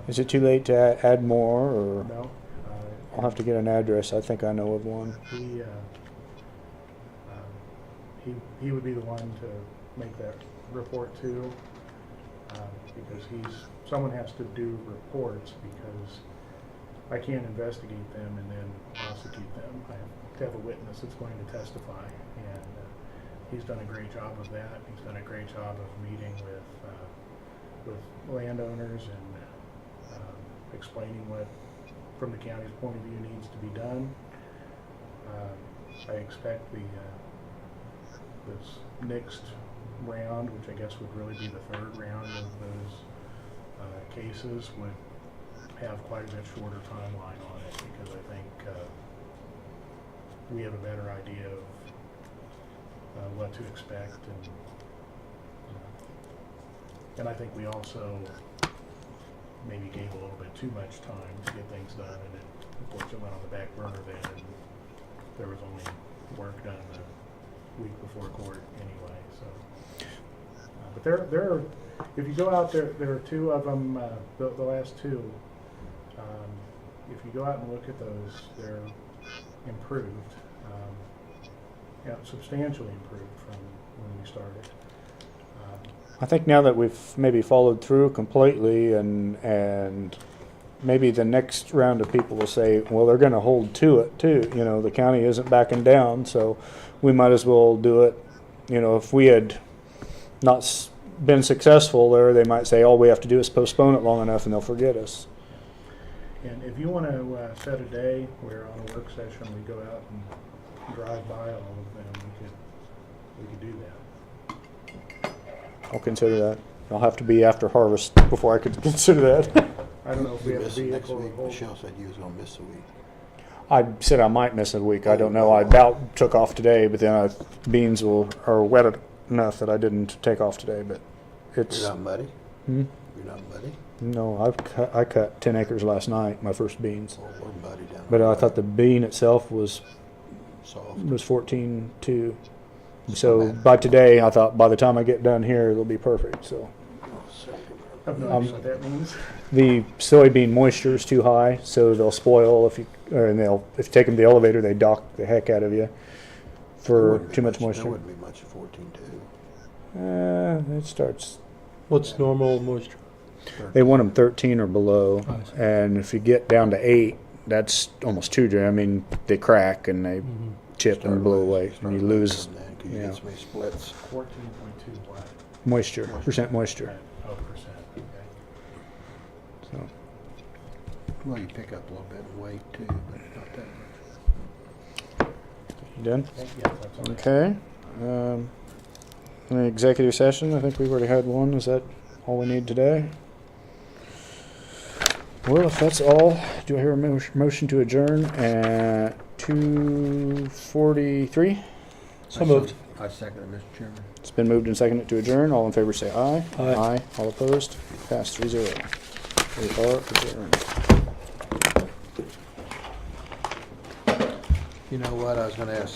Is it too late to add more, or? No. I'll have to get an address. I think I know of one. He would be the one to make that report to, because someone has to do reports, because I can't investigate them and then prosecute them. I have to have a witness that's going to testify, and he's done a great job of that. He's done a great job of meeting with landowners and explaining what, from the county's point of view, needs to be done. I expect this next round, which I guess would really be the third round of those cases, would have quite a bit shorter timeline on it, because I think we have a better idea of what to expect, and I think we also maybe gave a little bit too much time to get things done, and it unfortunately went on the back burner then, and there was only work done the week before court anyway. So, but there are, if you go out there, there are two of them. The last two. If you go out and look at those, they're improved, substantially improved from when we started. I think now that we've maybe followed through completely, and maybe the next round of people will say, well, they're going to hold to it too. You know, the county isn't backing down, so we might as well do it. You know, if we had not been successful there, they might say all we have to do is postpone it long enough and they'll forget us. And if you want to set a day where on a work session we go out and drive by all of them, we could do that. I'll consider that. I'll have to be after harvest before I could consider that. I don't know if we have a Next vehicle. week, Michelle said you was gonna miss a week. I said I might miss a week. I don't know. I about took off today, but then beans are wet enough that I didn't take off today. But it's. You're not muddy? Hmm? You're not muddy? No, I cut 10 acres last night, my first beans. Oh, we're muddy down But there. I thought the bean itself was Soft. 14.2. So by today, I thought by the time I get done here, it'll be perfect. So I have no idea what that means. the soybean moisture is too high, so they'll spoil if you take them to the elevator, they dock the heck out of you for too much moisture. There wouldn't be much of 14.2. It starts. What's normal moisture? They want them 13 or below, I see. and if you get down to 8, that's almost too dry. I mean, they crack and they. chip and blow away, and you lose, Because you get so many splits. 14.2 what? moisture, percent moisture. Oh, percent, okay. So, Well, you pick up a little bit of weight too, but not that much. you done? Yeah, that's all right. Okay. Any executive session? I think we've already had one. Is that all we need today? Well, if that's all, do I hear a motion to adjourn at 2:43? So moved. I second it, Mr. Chairman. It's been moved and seconded to adjourn. All in favor say aye. Aye. All opposed? Passed 3-0. We are adjourned. You know what, I was gonna ask